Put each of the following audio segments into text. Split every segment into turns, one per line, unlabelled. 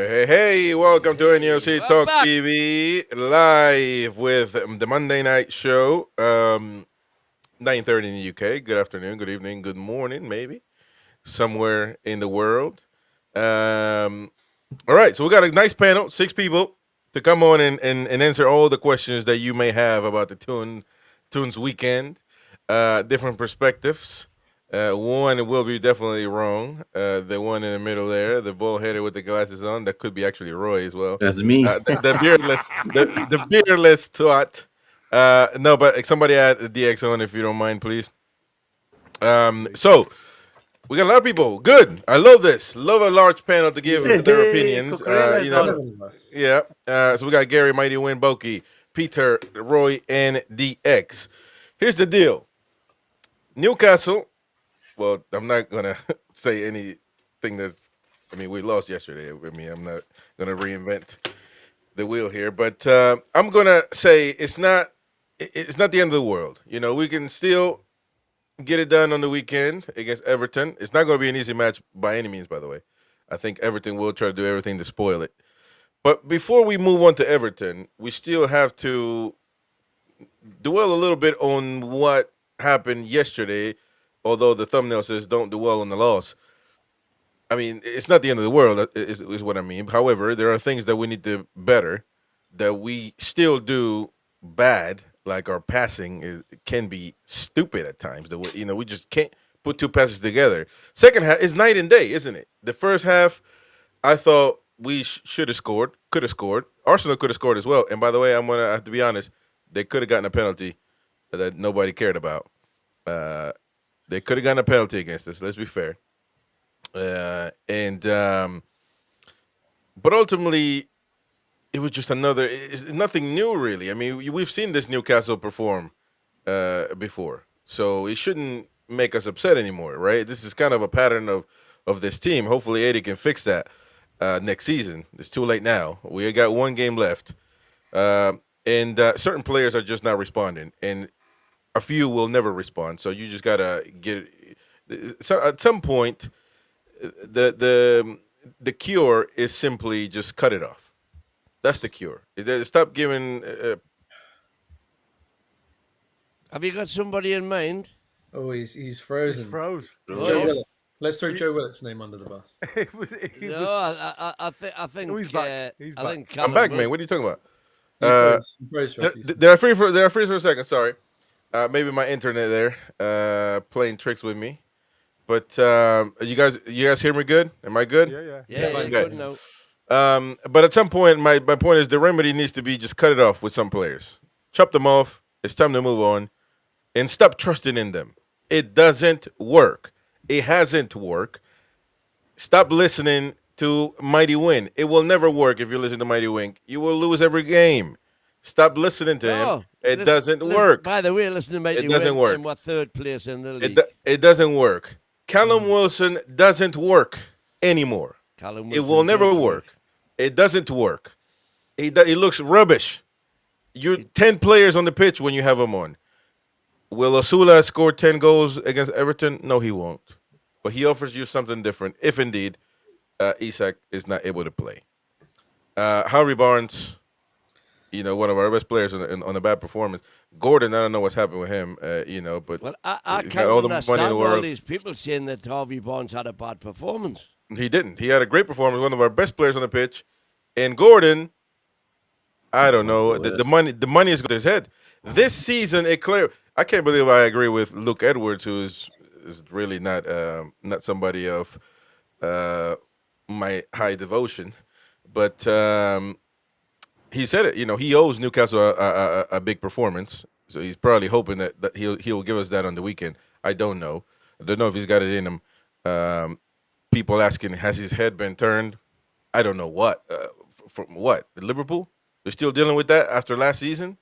Hey, welcome to NUFC
We're
Talk
back.
TV live with the Monday night show, 9:30 in the UK. Good afternoon, good evening, good morning, maybe, somewhere in the world. Um, all right, so we got a nice panel, 6 people, to come on and answer all the questions that you may have about the Tunes weekend, different perspectives. One will be definitely wrong. The one in the middle there, the bull headed with the glasses on, that could be actually Roy as well.
That's me.
The beardless, the beardless twat. No, but somebody add the DX on if you don't mind, please. So we got a lot of people. Good. I love this. Love a large panel to give their opinions. Yeah. So we got Gary, Mighty Win, Boki, Peter, Roy, and DX. Here's the deal. Newcastle. Well, I'm not gonna say anything that's. I mean, we lost yesterday. I mean, I'm not gonna reinvent the wheel here, but I'm gonna say it's not. It's not the end of the world. You know, we can still get it done on the weekend against Everton. It's not going to be an easy match by any means, by the way. I think Everton will try to do everything to spoil it. But before we move on to Everton, we still have to dwell a little bit on what happened yesterday, although the thumbnail says don't dwell on the loss. I mean, it's not the end of the world, is what I mean. However, there are things that we need to better that we still do bad. Like our passing can be stupid at times. We just can't put two passes together. Second half is night and day, isn't it? The first half, I thought we should have scored, could have scored. Arsenal could have scored as well. And by the way, I'm gonna have to be honest. They could have gotten a penalty that nobody cared about. They could have gotten a penalty against us. Let's be fair. And but ultimately, it was just another. It's nothing new, really. I mean, we've seen this Newcastle perform before, so it shouldn't make us upset anymore, right? This is kind of a pattern of this team. Hopefully, Eddie can fix that next season. It's too late now. We got one game left, and certain players are just not responding, and a few will never respond. So you just gotta get. So at some point, the cure is simply just cut it off. That's the cure. Stop giving.
Have you got somebody in mind?
Oh, he's frozen.
He's froze.
It's Joe Willock. Let's throw Joe Willock's name under the bus.
No, I think.
Oh, he's back. He's
I
back.
think
I'm
Callum
back,
will.
man. What are you talking about?
You froze for a few seconds.
Did I freeze for? Did I freeze for a second? Sorry. Maybe my internet there playing tricks with me. But you guys hear me good? Am I good?
Yeah.
Yeah,
Okay.
good now.
But at some point, my point is the remedy needs to be just cut it off with some players. Chop them off. It's time to move on. And stop trusting in them. It doesn't work. It hasn't worked. Stop listening to Mighty Win. It will never work if you listen to Mighty Win. You will lose every game. Stop listening to him. It doesn't work.
By the way, listen to me.
It doesn't work.
And we're third place in the league.
It doesn't work. Callum Wilson doesn't work anymore.
Callum
It
Wilson
will never
does
work. It doesn't work. It looks rubbish. You're 10 players on the pitch when you have him on. Will Osula score 10 goals against Everton? No, he won't. But he offers you something different if indeed Isak is not able to play. Harvey Barnes, one of our best players on a bad performance. Gordon, I don't know what's happened with him, but
Well, I
he's
can't
got all the
understand
money in the
all
world.
these people saying that Harvey Barnes had a bad performance.
He didn't. He had a great performance, one of our best players on the pitch. And Gordon, I don't know. The money is going to his head. This season, I can't believe I agree with Luke Edwards, who is really not somebody of my high devotion. But he said it. He owes Newcastle a big performance. So he's probably hoping that he'll give us that on the weekend. I don't know. I don't know if he's got it in him. People asking, has his head been turned? I don't know what. From what? Liverpool? They're still dealing with that after last season?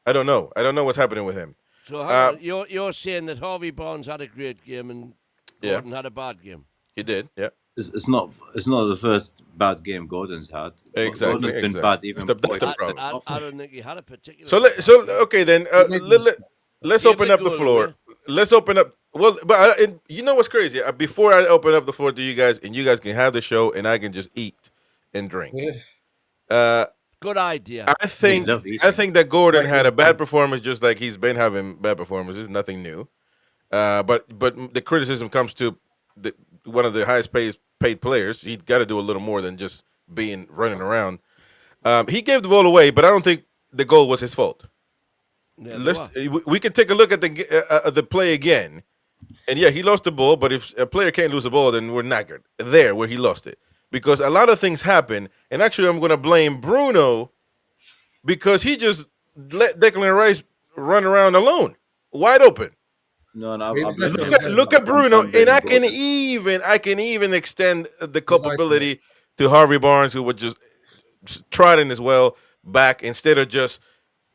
I don't know. I don't know what's happening with him.
So you're saying that Harvey Barnes had a great game and Gordon had a bad game?
He did, yeah.
It's not the first bad game Gordon's had.
Exactly.
Gordon's been bad even
That's
before
the
he
problem.
started
I
off.
don't think he had a particular.
So okay then. Let's
Give
open
the
up the
goal
floor.
away.
Let's open up. Well, but you know what's crazy? Before I open up the floor to you guys, and you guys can have the show, and I can just eat and drink.
Yeah.
Good idea.
I think
love Isak.
that Gordon
Right,
had a
yeah.
bad performance, just like he's been having bad performances. Nothing new. But the criticism comes to one of the highest paid players. He got to do a little more than just being running around. He gave the ball away, but I don't think the goal was his fault.
Yeah, they were.
We can take a look at the play again, and yeah, he lost the ball. But if a player can't lose the ball, then we're knackered there where he lost it, because a lot of things happen. And actually, I'm going to blame Bruno because he just let Declan Rice run around alone, wide open.
No, no,
He
I
was
blame
left on
him.
his own.
Look at Bruno,
I'm
and
blaming Gordon.
I can even extend the
He was isolated.
culpability to Harvey Barnes, who would just trotting as well back instead of just,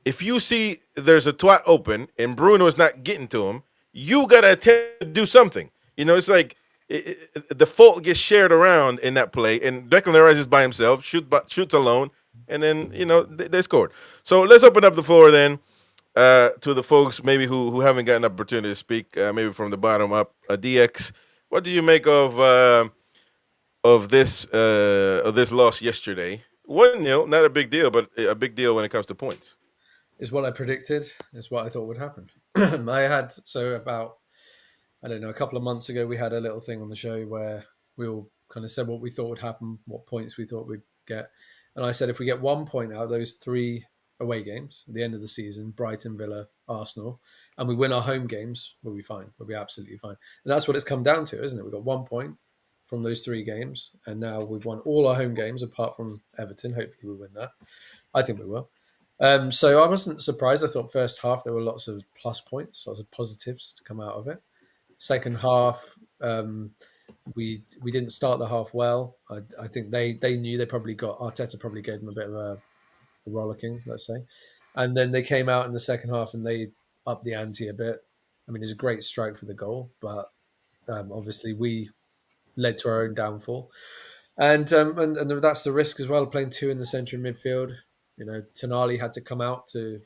if you see there's a twat open and Bruno is not getting to him, you gotta attempt to do something. It's like the fault gets shared around in that play, and Declan Rice is by himself, shoots alone, and then they scored. So let's open up the floor then to the folks maybe who haven't gotten an opportunity to speak, maybe from the bottom up. DX, what do you make of this loss yesterday? 1-0, not a big deal, but a big deal when it comes to points.
Is what I predicted. Is what I thought would happen. About, I don't know, a couple of months ago, we had a little thing on the show where we all kind of said what we thought would happen, what points we thought we'd get. And I said if we get 1 point out of those 3 away games at the end of the season, Brighton, Villa, Arsenal, and we win our home games, we'll be fine. We'll be absolutely fine. And that's what it's come down to, isn't it? We've got 1 point from those 3 games, and now we've won all our home games apart from Everton. Hopefully we win that. I think we will. So I wasn't surprised. I thought first half there were lots of plus points, lots of positives to come out of it. Second half, we didn't start the half well. I think they knew they probably got Arteta probably gave them a bit of a rollicking, let's say, and then they came out in the second half and they upped the ante a bit. I mean, it was a great strike for the goal, but obviously we led to our own downfall, and that's the risk as well. Playing 2 in the centre of midfield, Tonali had to come out to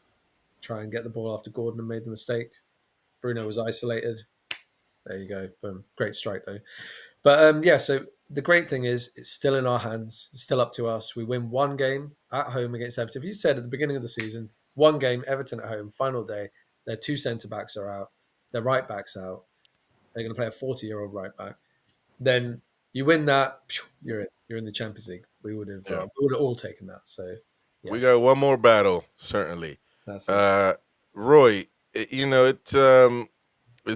try and get the ball after Gordon and made the mistake. Bruno was isolated. There you go. Boom. Great strike, though. But so the great thing is it's still in our hands. It's still up to us. We win 1 game at home against Everton. If you said at the beginning of the season, 1 game, Everton at home, final day, their 2 centre-backs are out, their right-back's out, they're going to play a 40-year-old right-back, then you win that, you're in. You're in the Champions League. We would have all taken that. So yeah.
We got one more battle, certainly.
That's it.
Roy, it's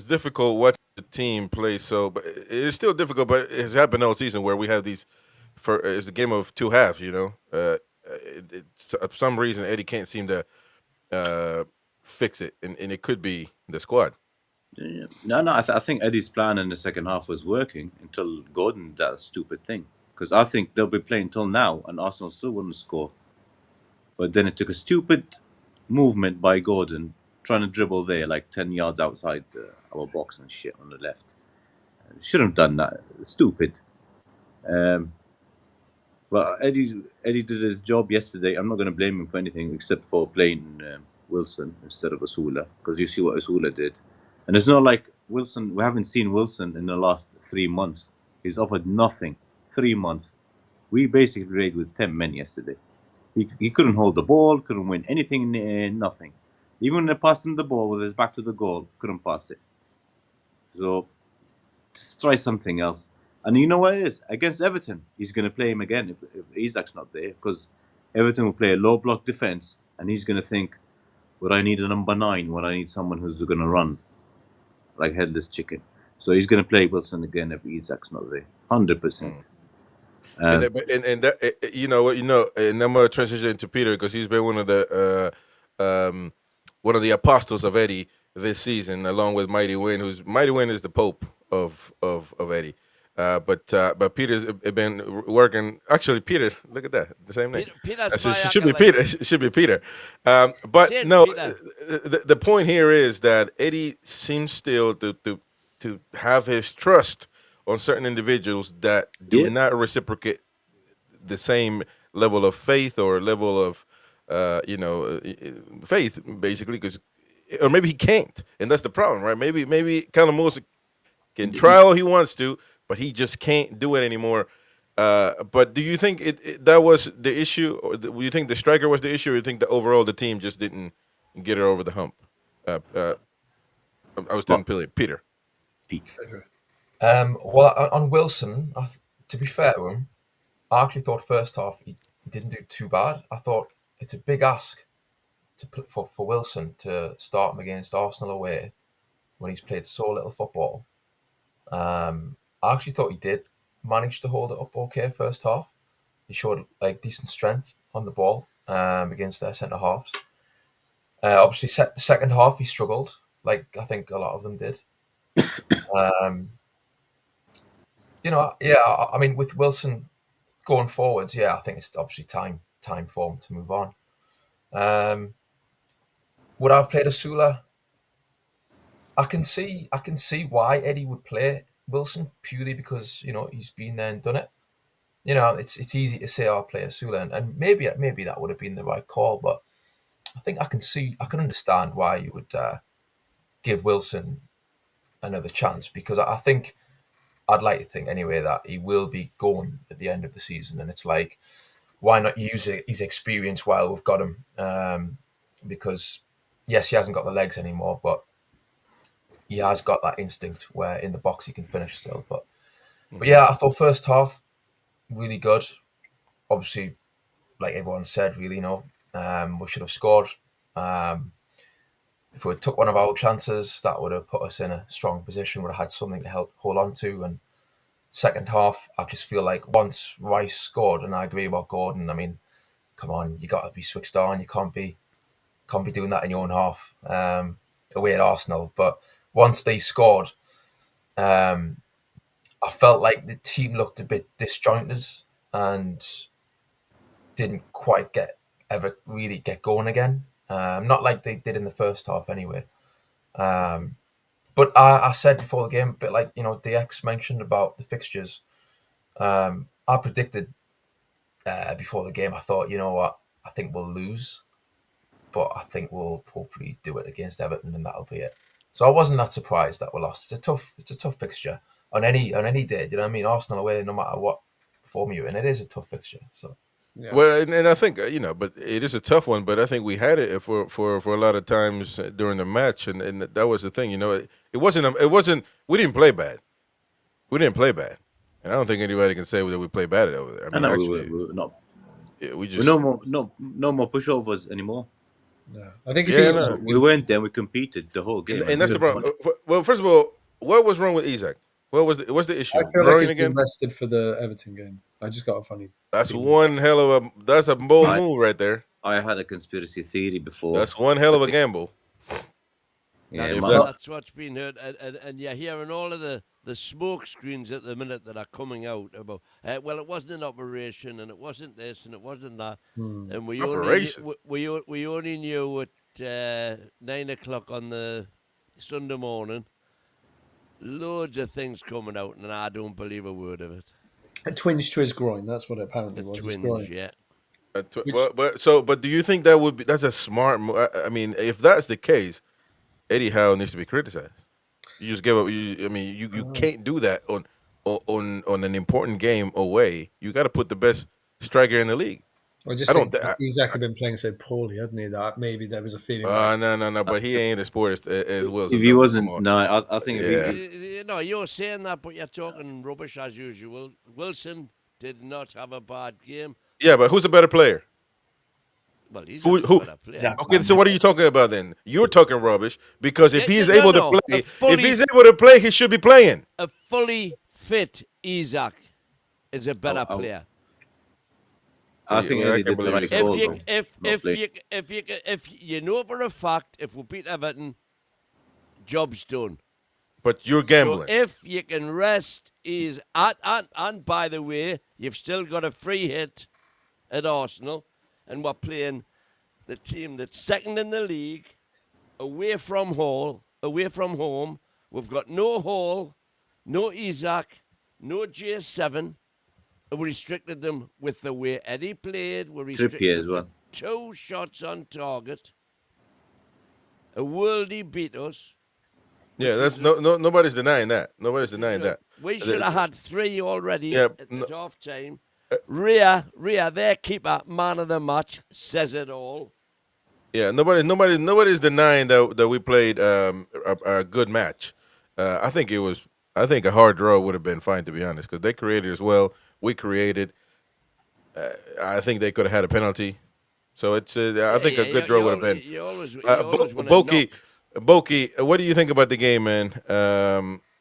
difficult watching the team play. But it's still difficult. But it's happened all season where we have these. It's a game of 2 halves. For some reason Eddie can't seem to fix it, and it could be the squad.
Yeah. No. I think Eddie's plan in the second half was working until Gordon did that stupid thing. Because I think they'll be playing till now, and Arsenal still wouldn't score. But then it took a stupid movement by Gordon, trying to dribble there, like 10 yards outside our box and shit on the left. Shouldn't have done that. Stupid. But Eddie did his job yesterday. I'm not going to blame him for anything except for playing Wilson instead of Asula, because you see what Asula did. And it's not like Wilson. We haven't seen Wilson in the last 3 months. He's offered nothing. 3 months. We basically played with 10 men yesterday. He couldn't hold the ball, couldn't win anything, nothing. Even when they passed him the ball with his back to the goal, couldn't pass it. So just try something else. And you know what it is? Against Everton, he's going to play him again if Isak's not there, because Everton will play a low block defense, and he's going to think, would I need a number 9? Would I need someone who's going to run like headless chicken? So he's going to play Wilson again if Isak's not there, 100%.
And I'm gonna transition into Peter because he's been one of the apostles of Eddie this season, along with Mighty Win. Mighty Win is the Pope of Eddie. But Peter's been working. Actually, Peter, look at that, the same name.
Peter's
should be Peter. It should be Peter. But
Shit,
no,
Peter.
the point here is that Eddie seems still to have his trust on certain individuals that do not reciprocate the same level of faith or level of faith, basically, or maybe he can't, and that's the problem, right? Maybe Callum can try all he wants to, but he just can't do it anymore. But do you think that was the issue, or do you think the striker was the issue, or you think that overall the team just didn't get it over the hump? I was telling Peter.
Pete.
Well, on Wilson, to be fair to him, I actually thought first half he didn't do too bad. I thought it's a big ask to put for Wilson to start him against Arsenal away when he's played so little football. I actually thought he did manage to hold it up okay first half. He showed like decent strength on the ball against their centre halves. Obviously, second half he struggled, like I think a lot of them did. I mean, with Wilson going forwards, I think it's obviously time for him to move on. Would I have played Asula? I can see why Eddie would play Wilson purely because he's been there and done it. It's easy to say I'll play Asula, and maybe that would have been the right call, but I think I can understand why you would give Wilson another chance, because I think I'd like to think anyway that he will be going at the end of the season, and it's like, why not use his experience while we've got him? Because yes, he hasn't got the legs anymore, but he has got that instinct where in the box he can finish still. But yeah, I thought first half really good. Obviously, like everyone said, really, we should have scored. If we had took one of our chances, that would have put us in a strong position. Would have had something to hold on to. And second half, I just feel like once Rice scored, and I agree about Gordon. I mean, come on, you got to be switched on. You can't be doing that in your own half away at Arsenal. But once they scored, I felt like the team looked a bit disjointed and didn't quite ever really get going again. Not like they did in the first half anyway. But I said before the game, a bit like, DX mentioned about the fixtures. I predicted before the game, I thought, you know what, I think we'll lose, but I think we'll hopefully do it against Everton, and that'll be it. So I wasn't that surprised that we lost. It's a tough fixture on any day. You know what I mean? Arsenal away, no matter what form you're in, it is a tough fixture. So.
Yeah. Well, and I think but it is a tough one. But I think we had it for a lot of times during the match, and that was the thing. It wasn't. We didn't play bad. And I don't think anybody can say that we play bad over there. I mean, actually,
we're not.
Yeah, we
no more pushovers anymore.
No, I think if
we went there, we competed the whole game,
and that's the problem. Well, first of all, what was wrong with Isak? What's the issue?
I feel like he's been rested for the Everton game. I just got a funny.
That's feeling. That's a bold move right there.
I had a conspiracy theory before.
That's one hell of a gamble.
Yeah, that's what's been heard, and you're hearing all of the smoke screens at the minute that are coming out about. Well, it wasn't an operation, and it wasn't this, and it wasn't that, and we only knew at 9 o'clock on the Sunday morning. Loads of things coming out, and I don't believe a word of it.
A twinge to his groin. That's what it apparently was.
Twinge, yeah.
But do you think that's a smart move? I mean, if that's the case, Eddie Howe needs to be criticized. You just give up. You can't do that on an important game away. You got to put the best striker in the league.
I think Isak had been playing so poorly, hadn't he? That maybe there was a feeling.
No. But he ain't as poor as Wilson.
If he wasn't, no, I think.
No, you're saying that, but you're talking rubbish as usual. Wilson did not have a bad game.
Yeah, but who's a better player?
Well, he's a better player.
Okay, so what are you talking about then? You're talking rubbish because if he's able to play, he should be playing.
A fully fit Isak is a better player.
I think Eddie did the right call.
If you know for a fact, if we beat Everton, job's done.
But you're gambling.
So if you can rest and by the way, you've still got a free hit at Arsenal, and we're playing the team that's second in the league, away from home. We've got no Hall, no Isak, no J7. We restricted them with the way Eddie played. We restricted
as well.
2 shots on target. A worldie beat us.
Yeah,
which
that's
was
nobody's denying that. Nobody's denying that.
we
The-
should have had 3 already
yeah,
at half time. Ria, their keeper, man of the match, says it all.
yeah. Nobody's denying that we played a good match. I think it was. I think a hard draw would have been fine, to be honest, because they created as well. We created. I think they could have had a penalty. So it's. I think a good draw would have been.
You always want to knock.
Boki, what do you think about the game, man?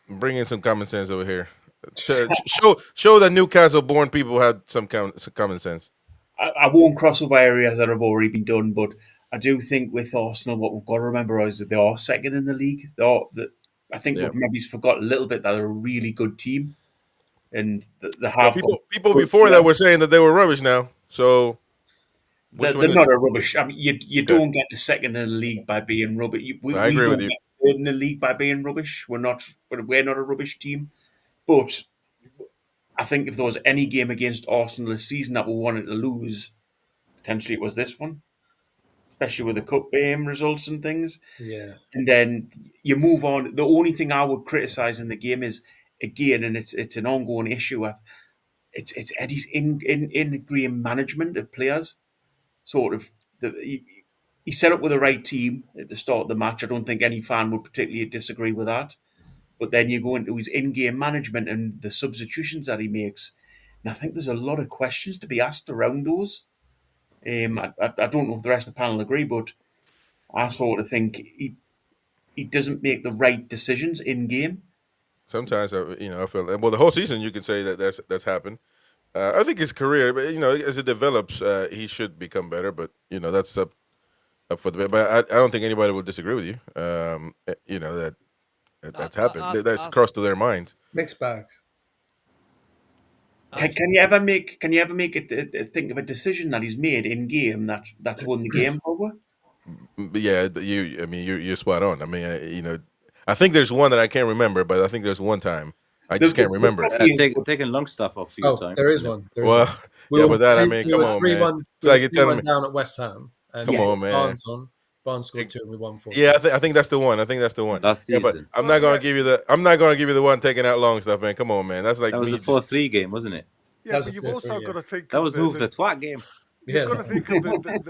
Bring in some common sense over here. Show that Newcastle-born people had some common sense.
I won't cross over areas that have already been done, but I do think with Arsenal, what we've got to remember is that they are second in the league. I think
Yeah.
we've maybe forgot a little bit that they're a really good team, and they
Yeah,
have
people before that were saying that they were rubbish now. So
They're not a rubbish. I mean, you don't get to second in the league by being rubbish. We
I agree
don't
with you.
get third in the league by being rubbish. We're not a rubbish team, but I think if there was any game against Arsenal this season that we wanted to lose, potentially it was this one, especially with the cup game results and things.
Yeah.
And then you move on. The only thing I would criticise in the game is, again, and it's an ongoing issue. It's Eddie's in game management of players. Sort of, he set up with the right team at the start of the match. I don't think any fan would particularly disagree with that. But then you go into his in-game management and the substitutions that he makes, and I think there's a lot of questions to be asked around those. I don't know if the rest of the panel agree, but I sort of think he doesn't make the right decisions in game.
Sometimes I feel well the whole season you could say that that's happened. I think his career, but as it develops, he should become better. But that's up for the. But I don't think anybody will disagree with you. That's happened. That's crossed to their minds.
Mixed bag.
Can you ever make think of a decision that he's made in game that's won the game for?
But yeah, you're spot on. I mean, I think there's one that I can't remember, but I think there's one time I just can't remember.
Taking long stuff off your time.
There is one. There is
Well,
one.
yeah, but that I mean, come on, man. It's like you're telling me.
Down at West Ham. And
Come on, man.
Barnes scored 2 and we won 4.
Yeah, I think that's the one.
Last season.
But I'm not gonna give you the one taking out long stuff, man. Come on, man. That's like
That was
me
a 4-3 game, wasn't it?
Yeah, but you've also got to think.
That was move the twat game.
You've got to think of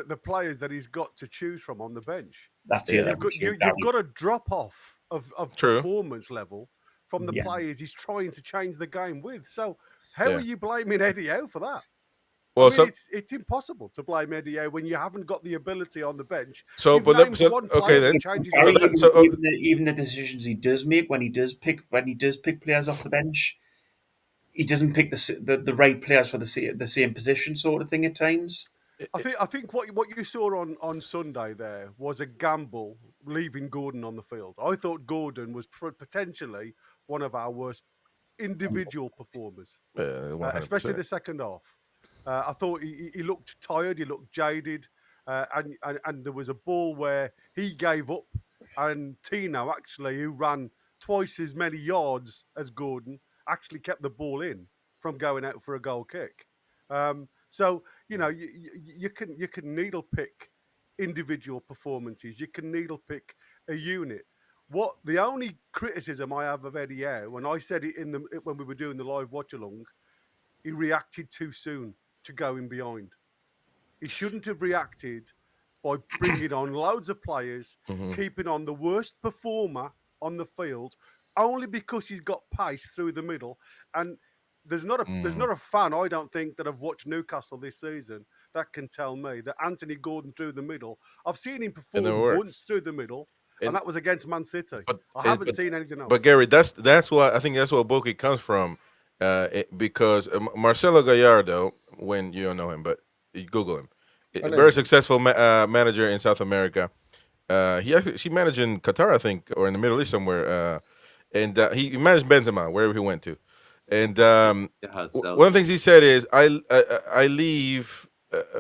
the players that he's got to choose from on the bench.
That's it.
You've got a drop off of performance level from the players he's trying to change the game with. So how are you blaming Eddie Howe for that?
Well,
it's impossible to blame Eddie Howe when you haven't got the ability on the bench.
So,
even
the decisions he does make when he does pick players off the bench, he doesn't pick the right players for the same position, sort of thing at times.
I think what you saw on Sunday there was a gamble leaving Gordon on the field. I thought Gordon was potentially one of our worst individual performers, especially the second half. I thought he looked tired, he looked jaded, and there was a ball where he gave up, and Tino actually, who ran twice as many yards as Gordon, actually kept the ball in from going out for a goal kick. So you can needle pick individual performances. You can needle pick a unit. What the only criticism I have of Eddie Howe, and I said it when we were doing the live watch along, he reacted too soon to going behind. He shouldn't have reacted by bringing on loads of players, keeping on the worst performer on the field, only because he's got pace through the middle. And there's not a fan, I don't think, that have watched Newcastle this season that can tell me that Anthony Gordon through the middle. I've seen him perform once through the middle, and that was against Man City. I haven't seen anything else.
But Gary, that's what I think. That's what Boki comes from, because Marcelo Gallardo, when you don't know him, but you Google him, very successful manager in South America. He managed in Qatar, I think, or in the Middle East somewhere, and he managed Benzema wherever he went to. And one of the things he said is, I leave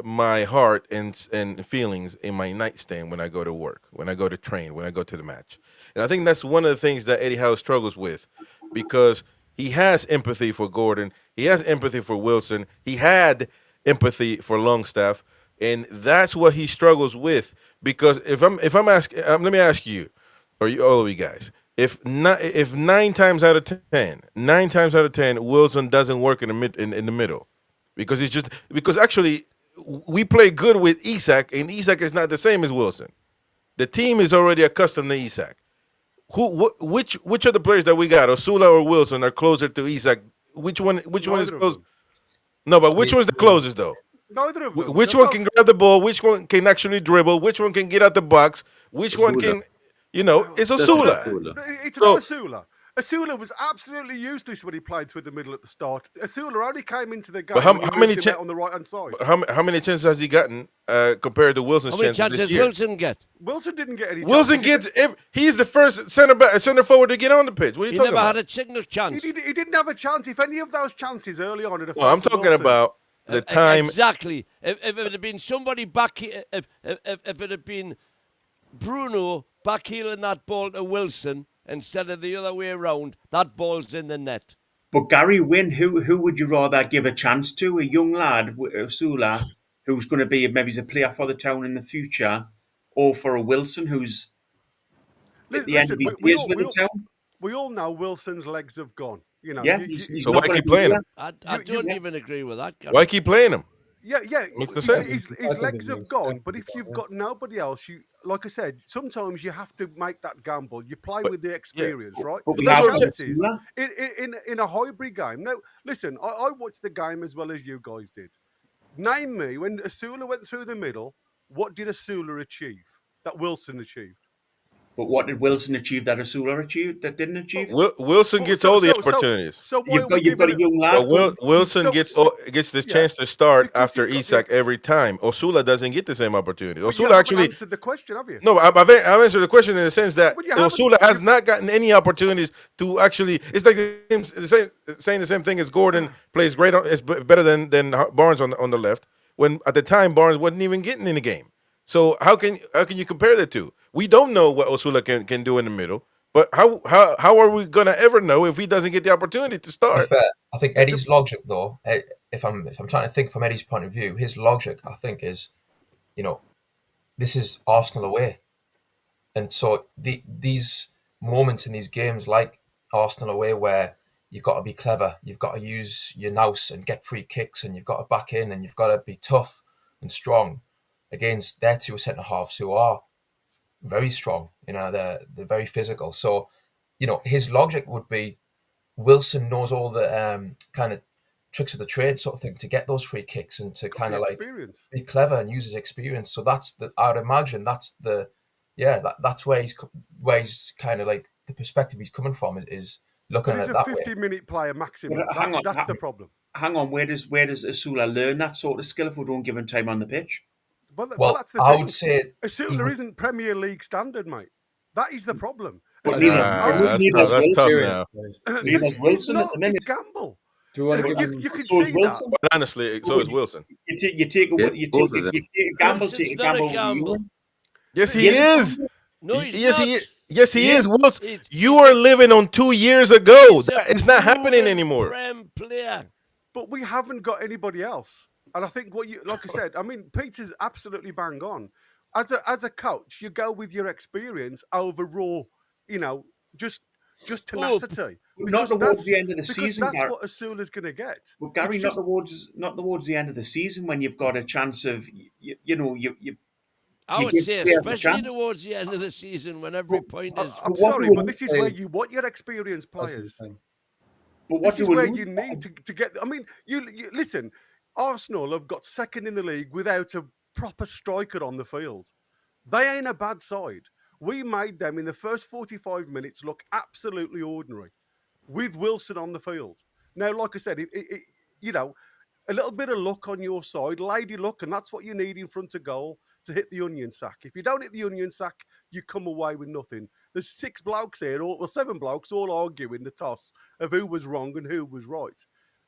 my heart and feelings in my nightstand when I go to work, when I go to train, when I go to the match. And I think that's one of the things that Eddie Howe struggles with, because he has empathy for Gordon, he has empathy for Wilson, he had empathy for Longstaff, and that's what he struggles with. Because if I'm asking, let me ask you, or you, all of you guys, if 9 times out of 10, Wilson doesn't work in the middle, because because actually we play good with Isak, and Isak is not the same as Wilson. The team is already accustomed to Isak. Which of the players that we got, Osula or Wilson, are closer to Isak? Which one is
Neither of
close?
them.
No, but which one's the closest though?
Neither of them.
Which
They're
one
both-
can grab the ball? Which one can actually dribble? Which one can get out the box? Which one
Osula.
can, it's
That's
Osula.
Osula.
It's
So-
not Asula. Asula was absolutely useless when he played through the middle at the start. Asula only came into the game
how-
when you
how
moved
many
him
cha-
out on the right hand side.
How many chances has he gotten compared to Wilson's
How many
chances this
chances
year?
Wilson get?
Wilson didn't get any.
Wilson
chances.
he's the first center forward to get on the pitch. What are you
He
talking
never
about?
had a single chance.
He didn't have a chance. If any of those chances early on,
Well, I'm talking about the time.
Exactly. If it had been somebody back, if it had been Bruno backheeling that ball to Wilson instead of the other way around, that ball's in the net.
But Gary Wynn, who would you rather give a chance to? A young lad, Sula, who's going to be maybe he's a player for the town in the future, or for a Wilson who's at the end of his days with the town?
We all know Wilson's legs have gone. You know.
Yeah,
you-
he's
So
not
why
gonna
keep
be
playing
there.
him?
I don't even agree with that. Gary.
Why keep playing him?
Yeah.
Makes no sense.
His
I think
legs
it
have
makes
gone,
sense,
but if you've
yeah.
got nobody else, like I said, sometimes you have to make that gamble. You play with the experience, right?
But we
The
have
chances
Sula.
in a hybrid game. Now, listen, I watched the game as well as you guys did. Name me when Asula went through the middle. What did Asula achieve that Wilson achieved?
But what did Wilson achieve that Asula achieved that didn't achieve?
Wilson
Well,
gets
so-
all the
so- so-
opportunities.
So why are we
You've got a
giving
young lad.
But Wilson
So-
gets this
yeah,
chance to start
because
after
he's got-
Isak every time. Osula doesn't get the same opportunity.
But you
Osula
haven't
actually
answered the question, have you?
no. I've answered the question in the sense that
But you haven't-
Osula has not gotten any opportunities to actually. It's like saying the same thing as Gordon plays great. It's better than Barnes on the left. When at the time Barnes wasn't even getting in the game. So how can you compare the two? We don't know what Osula can do in the middle. But how are we gonna ever know if he doesn't get the opportunity to start?
I think Eddie's logic, though, if I'm trying to think from Eddie's point of view, his logic, I think, is, this is Arsenal away, and so these moments in these games, like Arsenal away, where you've got to be clever, you've got to use your nous and get free kicks, and you've got to back in, and you've got to be tough and strong against their two centre halves who are very strong. They're very physical. So, his logic would be Wilson knows all the kind of tricks of the trade sort of thing to get those free kicks and to kind of like
experience.
be clever and use his experience. So I'd imagine that's that's where he's kind of like the perspective he's coming from is looking
But
at
he's
it
a
that way.
50-minute player maximum.
But hang on,
That's the problem.
Hang on, where does Asula learn that sort of skill if we don't give him time on the pitch?
But
Well,
that's the
I
thing.
would say
Asula isn't Premier League standard, mate. That is the problem.
But
Asula-
That's tough
Serious.
now.
Neither's
It's
Wilson at
not.
the minute.
It's gamble.
Do we want to give him?
You can
So is
see
Wilson.
that.
But honestly, so is Wilson.
You take a
both of them.
gamble,
Wilson's
take a
not a
gamble.
gamble.
Yes, he
Yes,
is.
No, he's
yes,
not.
he is. Yes, he
Yeah.
is. Wilson,
He's-
you are living on 2 years ago.
He's a
That is not happening
proven
anymore.
Prem player.
But we haven't got anybody else. And I think like I said, I mean, Peter's absolutely bang on. As a coach, you go with your experience over raw, just tenacity.
Not
Because
towards
that's-
the end of the
because
season,
that's
Gary.
what Asula's going to get.
Well, Gary,
It's
not
just-
towards the end of the season when you've got a chance of you
I
You
would
give
say,
players a
especially
chance.
towards the end of the season when every point is.
I'm
what
sorry,
do
but
we
this is
say-
where you want your experienced
That's the
players.
thing.
but what
This
do
is
we
where
lose?
you need to get. I mean, you listen. Arsenal have got second in the league without a proper striker on the field. They ain't a bad side. We made them in the first 45 minutes look absolutely ordinary, with Wilson on the field. Now, like I said, a little bit of luck on your side, lady luck, and that's what you need in front of goal to hit the onion sack. If you don't hit the onion sack, you come away with nothing. There's 6 blokes here, 7 blokes, all arguing the toss of who was wrong and who was right.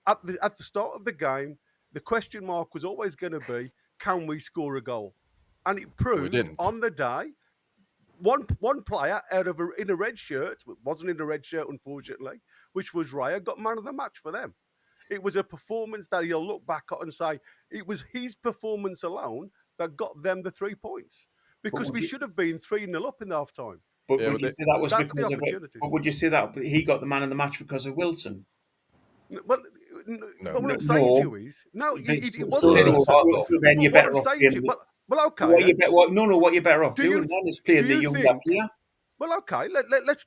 At the start of the game, the question mark was always going to be, can we score a goal? And it proved
didn't.
on the day. One player in a red shirt, wasn't in a red shirt, unfortunately, which was Raya, got man of the match for them. It was a performance that he'll look back at and say it was his performance alone that got them the 3 points. Because we should have been 3-0 up in the half time.
But
Yeah,
would
but
you
they-
say that was
That's
because
the
of it?
opportunities.
But would you say that he got the man of the match because of Wilson?
Well,
No.
what I'm saying to you is, no,
But
it
so
wasn't
is
then,
Wilson.
so then
But
you're
what
better
I'm
off
saying to
playing.
you, well, okay.
What
then.
you what you're better off
Do you
doing
th-
then is playing
do
the
you
younger
think-
player.
Well, okay. Let's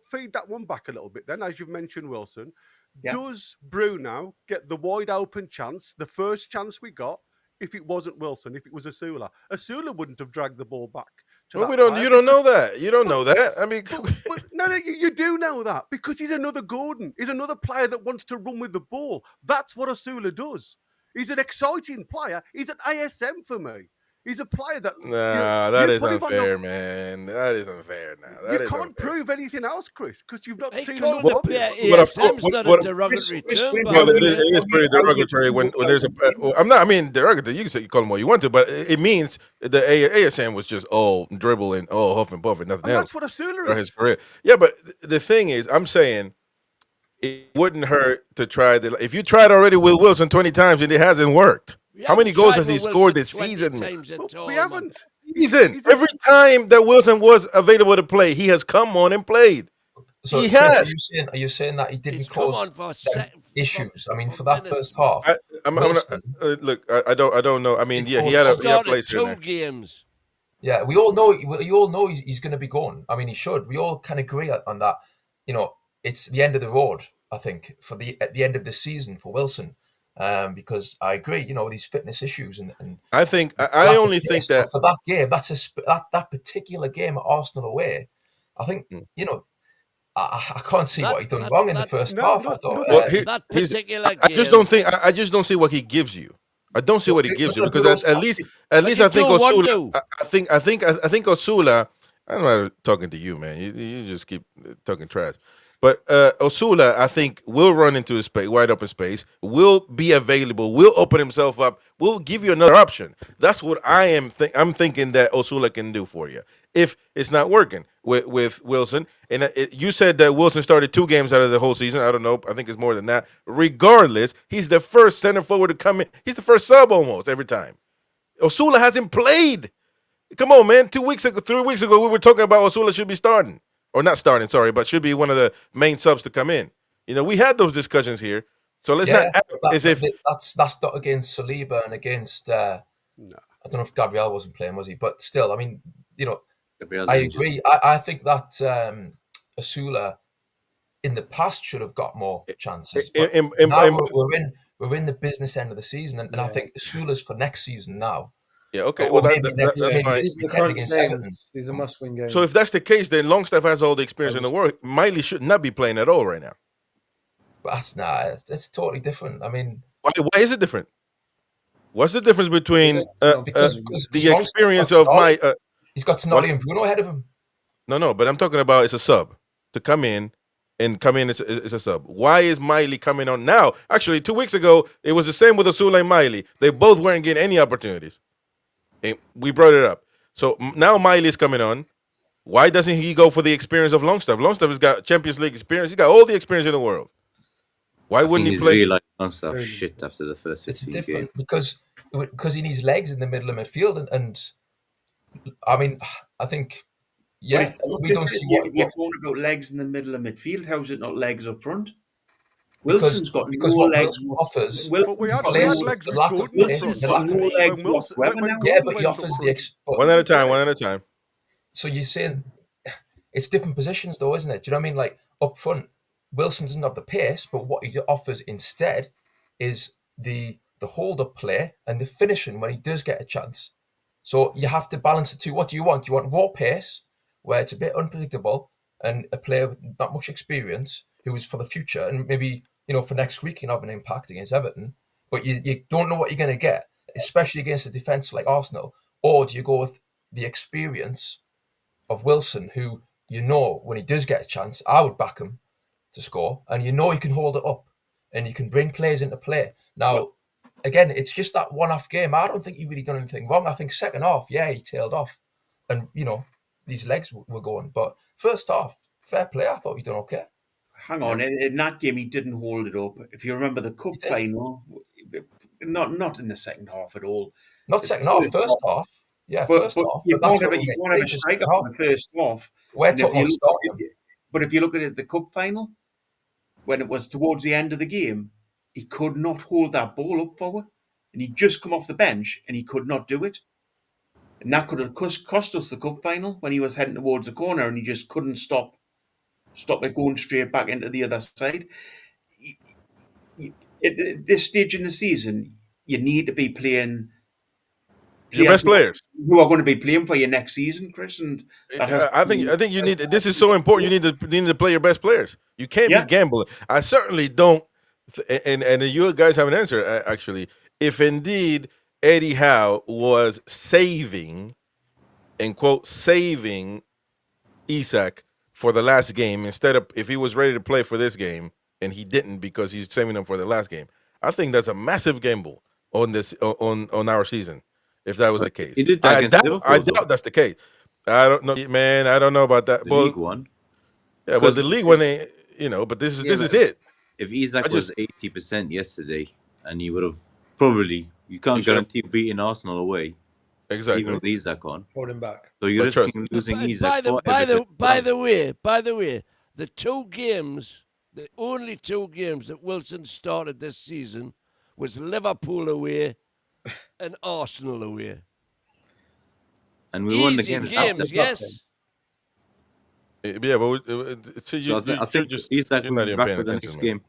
feed that one back a little bit then, as you've mentioned Wilson.
Yeah.
Does Bruno get the wide open chance, the first chance we got, if it wasn't Wilson, if it was Asula? Asula wouldn't have dragged the ball back to
Well,
that
we don't.
player
You don't
because-
know that. You don't know that. I mean,
But no, you do know that because he's another Gordon. He's another player that wants to run with the ball. That's what Asula does. He's an exciting player. He's an ASM for me. He's a player that
nah, that
you
is
put him on
unfair, man. That is unfair. Now
You
that is
can't
unfair.
prove anything else, Chris, because you've not
He
seen
called
enough
the
of him.
player
But of
ASM's
course-
not
what-
a derogatory
Chris,
term,
Chris,
by
Well,
the
it
way.
is pretty derogatory when there's a. I'm not. I mean, derogatory. You can say you call him what you want to, but it means the ASM was just dribbling, huff and puff, and nothing
And
else
that's what Asula
for his
is.
career. Yeah, but the thing is, I'm saying it wouldn't hurt to try the. If you tried already with Wilson 20 times and it hasn't worked,
We
how many
haven't
goals
tried
has he
with
scored
Wilson
this
20
season?
times at
But
all,
we
man.
haven't.
Season.
He's
Every time that Wilson was available to play, he has come on and played.
So,
He
Chris,
has.
are you saying that he didn't
He's come
cause
on for
them issues? I mean, for that
minutes,
first
man.
half,
I'm
Wilson,
look. I don't know. I mean,
He
yeah, he
caused-
had
Started
place in
2
there.
games.
yeah, we all know he's going to be gone. I mean, he should. We all can agree on that. You know, it's the end of the road. I think at the end of the season for Wilson, because I agree. You know, these fitness issues and
I think I only think that
for that game, that particular game at Arsenal away, I think you know. I can't see what he done wrong in the first
no,
half.
no,
I thought.
no,
That particular
I just
game-
don't think. I just don't see what he gives you. I don't see what he gives you
But
because
those
at least
But you
I think
don't want
Osula.
to.
I think Osula. I'm not talking to you, man. You just keep talking trash. But Osula, I think, will run into his space, wide open space, will be available, will open himself up, will give you another option. That's what I'm thinking that Osula can do for you. If it's not working with Wilson, and you said that Wilson started 2 games out of the whole season. I don't know. I think it's more than that. Regardless, he's the first center forward to come in. He's the first sub almost every time. Osula hasn't played. Come on, man. 3 weeks ago, we were talking about Osula should be starting. Or not starting, sorry, but should be one of the main subs to come in. You know, we had those discussions here. So let's not act as if
that's not against Saliba and against. I don't know if Gabriel wasn't playing, was he? But still, I mean, you know,
Gabriel's
I
injured.
agree. I think that Asula in the past should have got more chances. But now we're in the business end of the season, and I think Asula's for next season now.
yeah, okay.
Or
Well,
maybe
that's
maybe
fine.
this
These are the
weekend
crunch
against Everton.
games. These are must-win games.
So if that's the case, then Longstaff has all the experience in the world. Miley should not be playing at all right now.
But it's totally different. I mean,
Why is it different? What's the difference between
because
the
Longstaff
experience
got
of my?
he's got Tonali and Bruno ahead of him.
No, but I'm talking about it's a sub to come in as a sub. Why is Miley coming on now? Actually, 2 weeks ago it was the same with Osula and Miley. They both weren't getting any opportunities. And we brought it up. So now Miley's coming on. Why doesn't he go for the experience of Longstaff? Longstaff has got Champions League experience. He's got all the experience in the world. Why wouldn't he
He's
play?
realised Longstaff shit after the first
It's
16
different
games.
because he needs legs in the middle of midfield, and I mean, I think yes, we don't see what
You're talking about legs in the middle of midfield. How's it not legs up front? Wilson's got
because
no
what
legs.
Wilson offers.
But we had legs with
lack of
Gordon
pace,
up front.
the lack of
No
pace.
legs
When
whatsoever
when
now.
Yeah,
Gordon
but he
went
offers
up
the
front.
One at a time. One at a time.
So you're saying it's different positions, though, isn't it? Do you know what I mean? Like up front, Wilson doesn't have the pace, but what he offers instead is the hold-up play and the finishing when he does get a chance. So you have to balance the two. What do you want? You want raw pace, where it's a bit unpredictable, and a player with not much experience who is for the future, and maybe for next week can have an impact against Everton. But you don't know what you're going to get, especially against a defence like Arsenal. Or do you go with the experience of Wilson, who when he does get a chance, I would back him to score, and he can hold it up, and you can bring players into play. Now, again, it's just that one-off game. I don't think he really done anything wrong. I think second half, he tailed off, and these legs were going. But first half, fair play. I thought he done okay.
Hang on, in that game he didn't hold it up. If you remember the cup final, not in the second half at all.
Not second half, first half. Yeah,
But
first
but
half.
you
But that's
can't have
what
a,
we
you
make
can't have a
changes
striker
second
for
half.
the first half.
We're
And if
talking
you
about
look,
starting.
but if you look at it, the cup final, when it was towards the end of the game, he could not hold that ball up forward, and he'd just come off the bench and he could not do it. And that could have cost us the cup final when he was heading towards the corner and he just couldn't stop it going straight back into the other side. At this stage in the season, you need to be playing
Your best
players
players.
who are going to be playing for you next season, Chris, and that has
I think you need. This is so important. You need to play your best players. You can't be
yeah.
gambling. I certainly don't. And you guys have an answer actually. If indeed Eddie Howe was saving, in quote, saving Isak for the last game instead of if he was ready to play for this game and he didn't because he's saving them for the last game, I think that's a massive gamble on this on our season. If that was the case,
He did that against Liverpool,
I
though.
doubt that's the case. I don't know, man. I don't know about that.
The League One.
Yeah, well,
Because
the league one, but this is it.
If Isak
I just-
was 80% yesterday, and he would have probably, you can't
He should've-
guarantee beating Arsenal away,
Exactly.
even with Isak on.
Hold him back.
So you're
But
risking losing
By
Isak
the
for
by the
Everton.
by the way, the two games, the only two games that Wilson started this season was Liverpool away and Arsenal away.
And we won the
Easy
games.
games,
after.
yes.
Yeah, but so
I think Isak
you're
will
not
be
even
back
paying
for the
attention,
next
man.
game.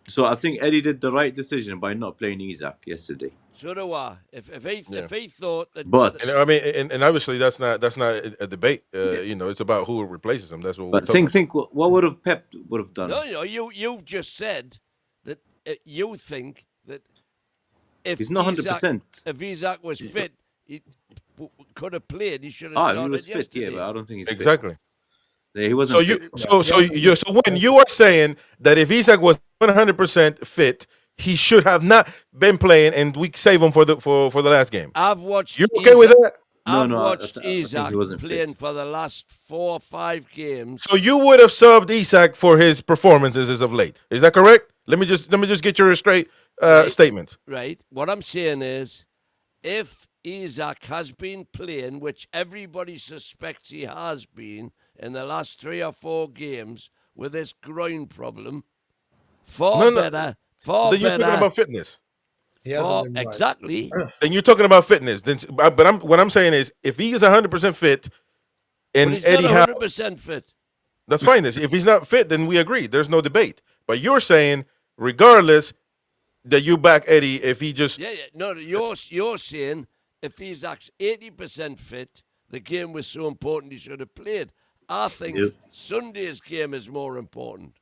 So I think Eddie did the right decision by not playing Isak yesterday.
So do I. If he thought that,
But-
And I mean, and obviously that's not a debate. It's about who replaces him. That's what we're
But
talking
think what would have Pep would have done?
no, you've just said that you think that if
He's not 100%.
If Isak was fit, he could have played. He should have
Ah,
started
he was fit,
yesterday.
yeah, but I don't think he's
exactly.
fit. He wasn't.
So when you are saying that if Isak was 100% fit, he should have not been playing, and we save him for the last game.
I've watched.
You okay with that?
I've
No,
watched
I think
Isak
he wasn't
playing
fit.
for the last 4 or 5 games.
So you would have subbed Isak for his performances as of late. Is that correct? Let me just get your straight statement.
Right. What I'm saying is, if Isak has been playing, which everybody suspects he has been in the last 3 or 4 games with this groin problem,
No.
better.
Then you're talking about fitness.
He hasn't been right.
Exactly.
Then you're talking about fitness. But what I'm saying is, if he is 100% fit, and
But he's
Eddie
not
Howe,
100% fit.
that's fine. If he's not fit, then we agree. There's no debate. But you're saying, regardless, that you back Eddie if he just
Yeah. No, you're saying if Isak's 80% fit, the game was so important he should have played. I think
Yep.
Sunday's game is more important.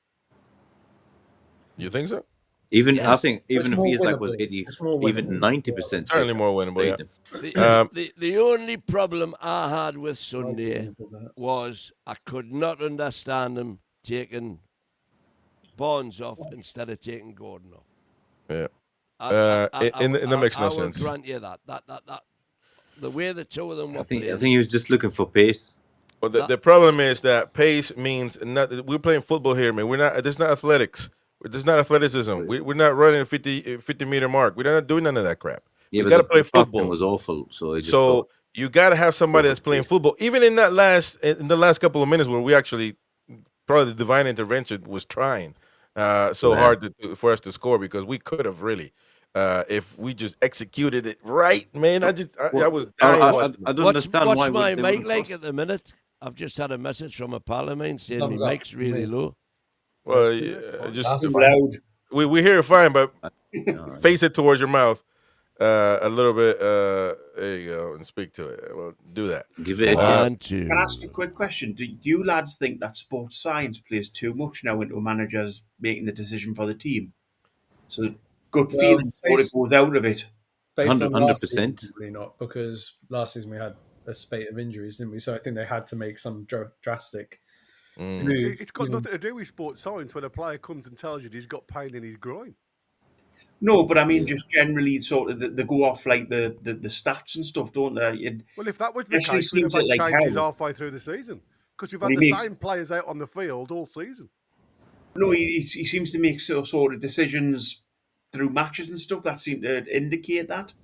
You think so?
Even
Yes.
I think
It's
even if
more
Isak was
winnable.
80,
It's more
even
winnable.
90%,
Certainly more winnable. Yeah.
The only problem I had with Sunday
Perhaps.
was I could not understand him taking Barnes off instead of taking Gordon off.
Yeah.
That
makes no
I
sense.
will grant you that. The way the two of them were
I think
playing.
he was just looking for pace.
Well, the problem is that pace means not. We're playing football here, man. We're not. There's not athletics. There's not athleticism. We're not running a 50-meter mark. We're not doing none of that crap.
Yeah,
we
but
got to
the
play
passing
football.
was awful. So I just
So
thought,
you got to have somebody that's
Focus,
playing
please.
football. Even in the last couple of minutes where we actually probably the divine intervention was trying so hard for us to score because we could have really. If we just executed it right, man, I was dying.
I don't understand
what's
why
my
they
mic
wouldn't
like
cross.
at the minute? I've just had a message from a pal of mine saying
Thumbs
my
up
mic's really
me.
low.
Well,
That's fine.
just
That's
Too
fine.
loud.
we hear it fine, but
No,
face it towards your mouth a little bit. There you go, and speak to it. Well, do that.
give it a go.
1, 2.
Can I ask you a quick question? Do you lads think that sports science plays too much now into a manager's making the decision for the team? So gut
Well,
feeling sort of
based-
goes out of it.
Based on last season,
100%.
probably not, because last season we had a spate of injuries, didn't we? So I think they had to make some drastic move.
It's got nothing to do with sports science when a player comes and tells you he's got pain in his groin.
No, but I mean, just generally, sort of, they go off like the stats and stuff, don't they?
Well, if that was the
Actually
case, we'd have
seems
had
like
changes
Howe.
halfway through the season because we've
Well,
had
he
the
makes-
same players out on the field all season.
No, he seems to make sort of decisions through matches and stuff that seem to indicate that.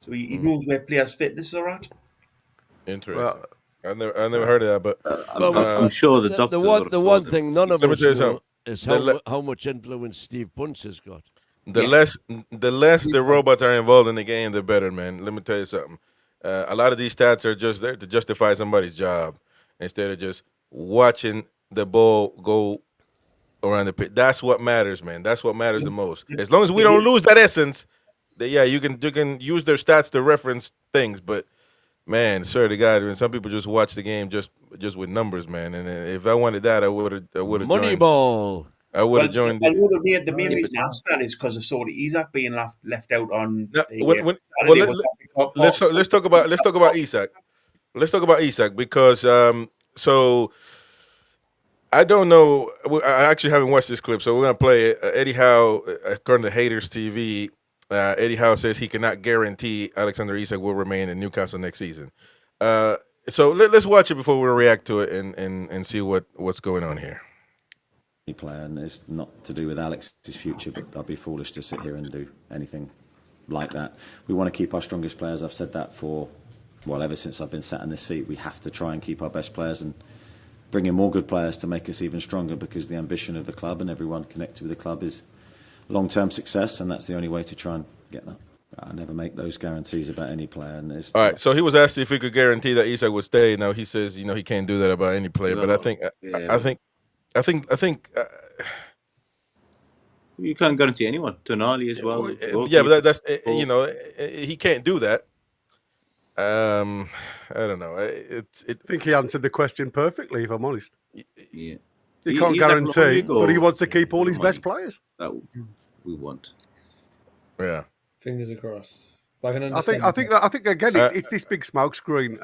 So he knows where players' fitness are at.
Interesting. I never heard of that, but
I'm sure the doctor.
The one thing none of
Let me
us
tell you
know
something.
is how much influence Steve Bunce has got.
the less the robots are involved in the game, the better, man. Let me tell you something. A lot of these stats are just there to justify somebody's job instead of just watching the ball go around the pit. That's what matters, man. That's what matters the most. As long as we don't lose that essence, you can use their stats to reference things, but man, swear to God, some people just watch the game just with numbers, man. And if I wanted that, I would have joined.
Moneyball.
I would have joined.
I know the main reason I asked that is because I saw Isak being left out on.
Let's talk about Isak. Let's talk about Isak because so I don't know. I actually haven't watched this clip, so we're gonna play it. Eddie Howe, according to Haters TV, Eddie Howe says he cannot guarantee Alexander Isak will remain in Newcastle next season. So let's watch it before we react to it and see what's going on here.
Player, and it's not to do with Alex's future, but I'd be foolish to sit here and do anything like that. We want to keep our strongest players. I've said that ever since I've been sat in this seat. We have to try and keep our best players and bring in more good players to make us even stronger, because the ambition of the club and everyone connected with the club is long-term success, and that's the only way to try and get that. I never make those guarantees about any player. And all
right, so he was asked if he could guarantee that Isak would stay. Now he says, he can't do that about any player. But I think
you can't guarantee anyone. Tonali as well.
Yeah, but that's he can't do that. I don't know. I
think he answered the question perfectly, if I'm honest.
Yeah.
He can't guarantee, but he wants to keep all his best players.
That we want.
Yeah.
Fingers crossed.
I think again, it's this big smoke screen.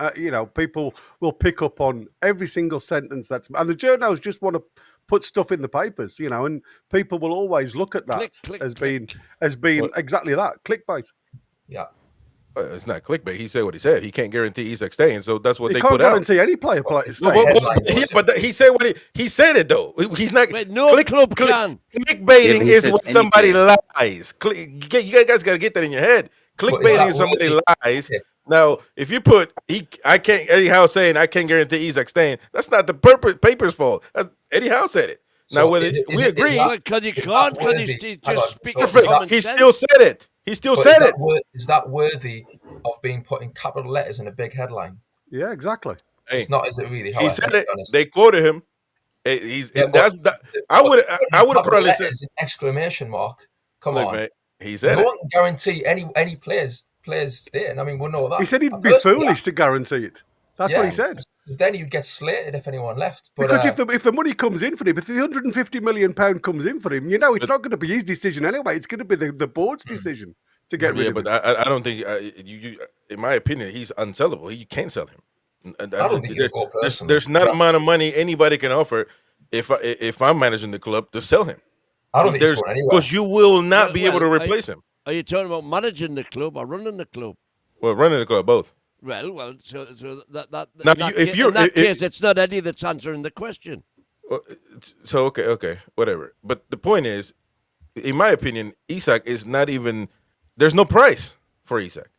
People will pick up on every single sentence and the journals just want to put stuff in the papers, and people will always look at that as being exactly that, clickbait.
Yeah.
It's not clickbait. He said what he said. He can't guarantee Isak staying, so that's what
he
they
can't
put out.
guarantee any player staying.
But he said what he said it though. He's not.
Club can.
Clickbaiting is when somebody lies. You guys got to get that in your head. Clickbaiting is somebody lies. Now, if you put Eddie Howe saying I can't guarantee Isak staying, that's not the paper's fault. That's, Eddie Howe said it. Now, we agree.
Because you can't, because he's just speaking.
He still said it. He still said it.
Is that worthy of being put in capital letters in a big headline?
Yeah, exactly.
It's not, is it really?
He said it. They quoted him. I would probably said
exclamation mark. Come on,
mate. He said
no one can guarantee any players staying. I mean, we know that.
He said he'd be foolish to guarantee it. That's what he said.
Because then you'd get slated if anyone left. But,
because if the money comes in for him, if the £150 million comes in for him, it's not going to be his decision anyway. It's going to be the board's decision to get rid of him.
Yeah, but I don't think, in my opinion, he's unsellable. You can't sell him.
I don't think he'll go personally.
There's not an amount of money anybody can offer if I'm managing the club to sell him.
I don't think he's going anywhere.
Because you will not be able to replace him.
Are you talking about managing the club or running the club?
Well, running the club, both.
Well, so that
now,
in that case, it's not Eddie that's answering the question.
Well, so okay, whatever. But the point is, in my opinion, Isak is not even. There's no price for Isak.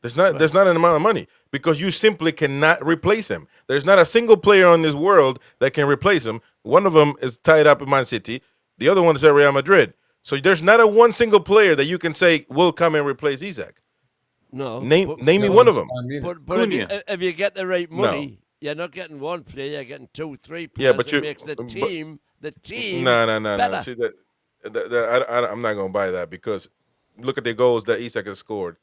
There's not an amount of money because you simply cannot replace him. There's not a single player on this world that can replace him. One of them is tied up in Man City. The other one is at Real Madrid. So there's not one single player that you can say will come and replace Isak.
No.
Name me one of them.
But if you get the right money, you're not getting one player, you're getting 2, 3 players.
Yeah, but
it makes the team
No.
better.
See, I'm not going to buy that because look at the goals that Isak has scored.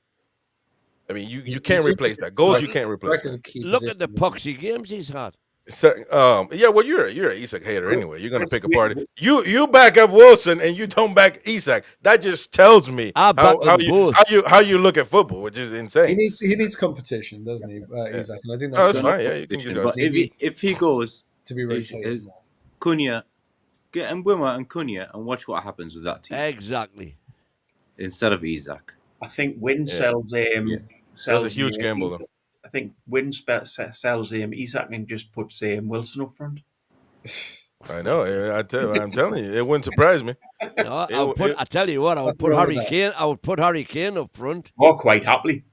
I mean, you can't replace that. Goals you can't replace.
Look at the poxy games he's had.
So, well, you're an Isak hater anyway. You're gonna pick a party. You back up Wilson and you don't back Isak. That just tells me how you look at football, which is insane.
He needs competition, doesn't he, Isak? And I think
that's fine. Yeah, you can do that.
But if he goes
to be rotated,
Cunha, get Mbeumo and Cunha and watch what happens with that team.
Exactly.
Instead of Isak,
I think Wynn sells him.
That's a huge gamble, though.
I think Wynn sells him. Isak and just puts Wilson up front.
I know. I'm telling you, it wouldn't surprise me.
No, I tell you what, I would put Harry Kane. I would put Harry Kane up front.
Oh, quite happily.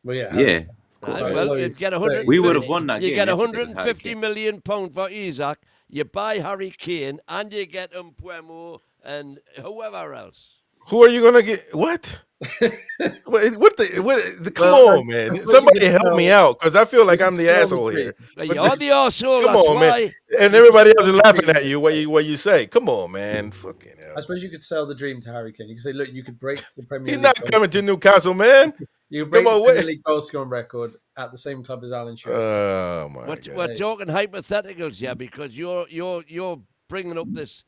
Well,
yeah. course.
Well,
although
you
he's
get
30.
We would have won that
You
game
get
yesterday with Harry
150
Kane.
million pound for Isak. You buy Harry Kane, and you get Mbuemo and whoever else.
Who are you gonna get? What? What the? Come
Well,
on, man!
I suppose you
Somebody
could
help me
sell-
out because I feel like
you
I'm
could
the
sell the
asshole
dream.
here.
Well,
But
you're the arsehole,
come
that's
on,
why.
man! And
You
everybody
could
else is
sell the
laughing
dream.
at you. What you say? Come on, man! Fucking hell!
I suppose you could sell the dream to Harry Kane. You could say, look, you could break the Premier
He's
League.
not
goal-
coming to Newcastle, man.
You could break
Come
the
on,
Premier
wait.
League goal scoring record at the same club as Alan Shearer.
Oh my
We're
god!
talking hypotheticals here because you're bringing up this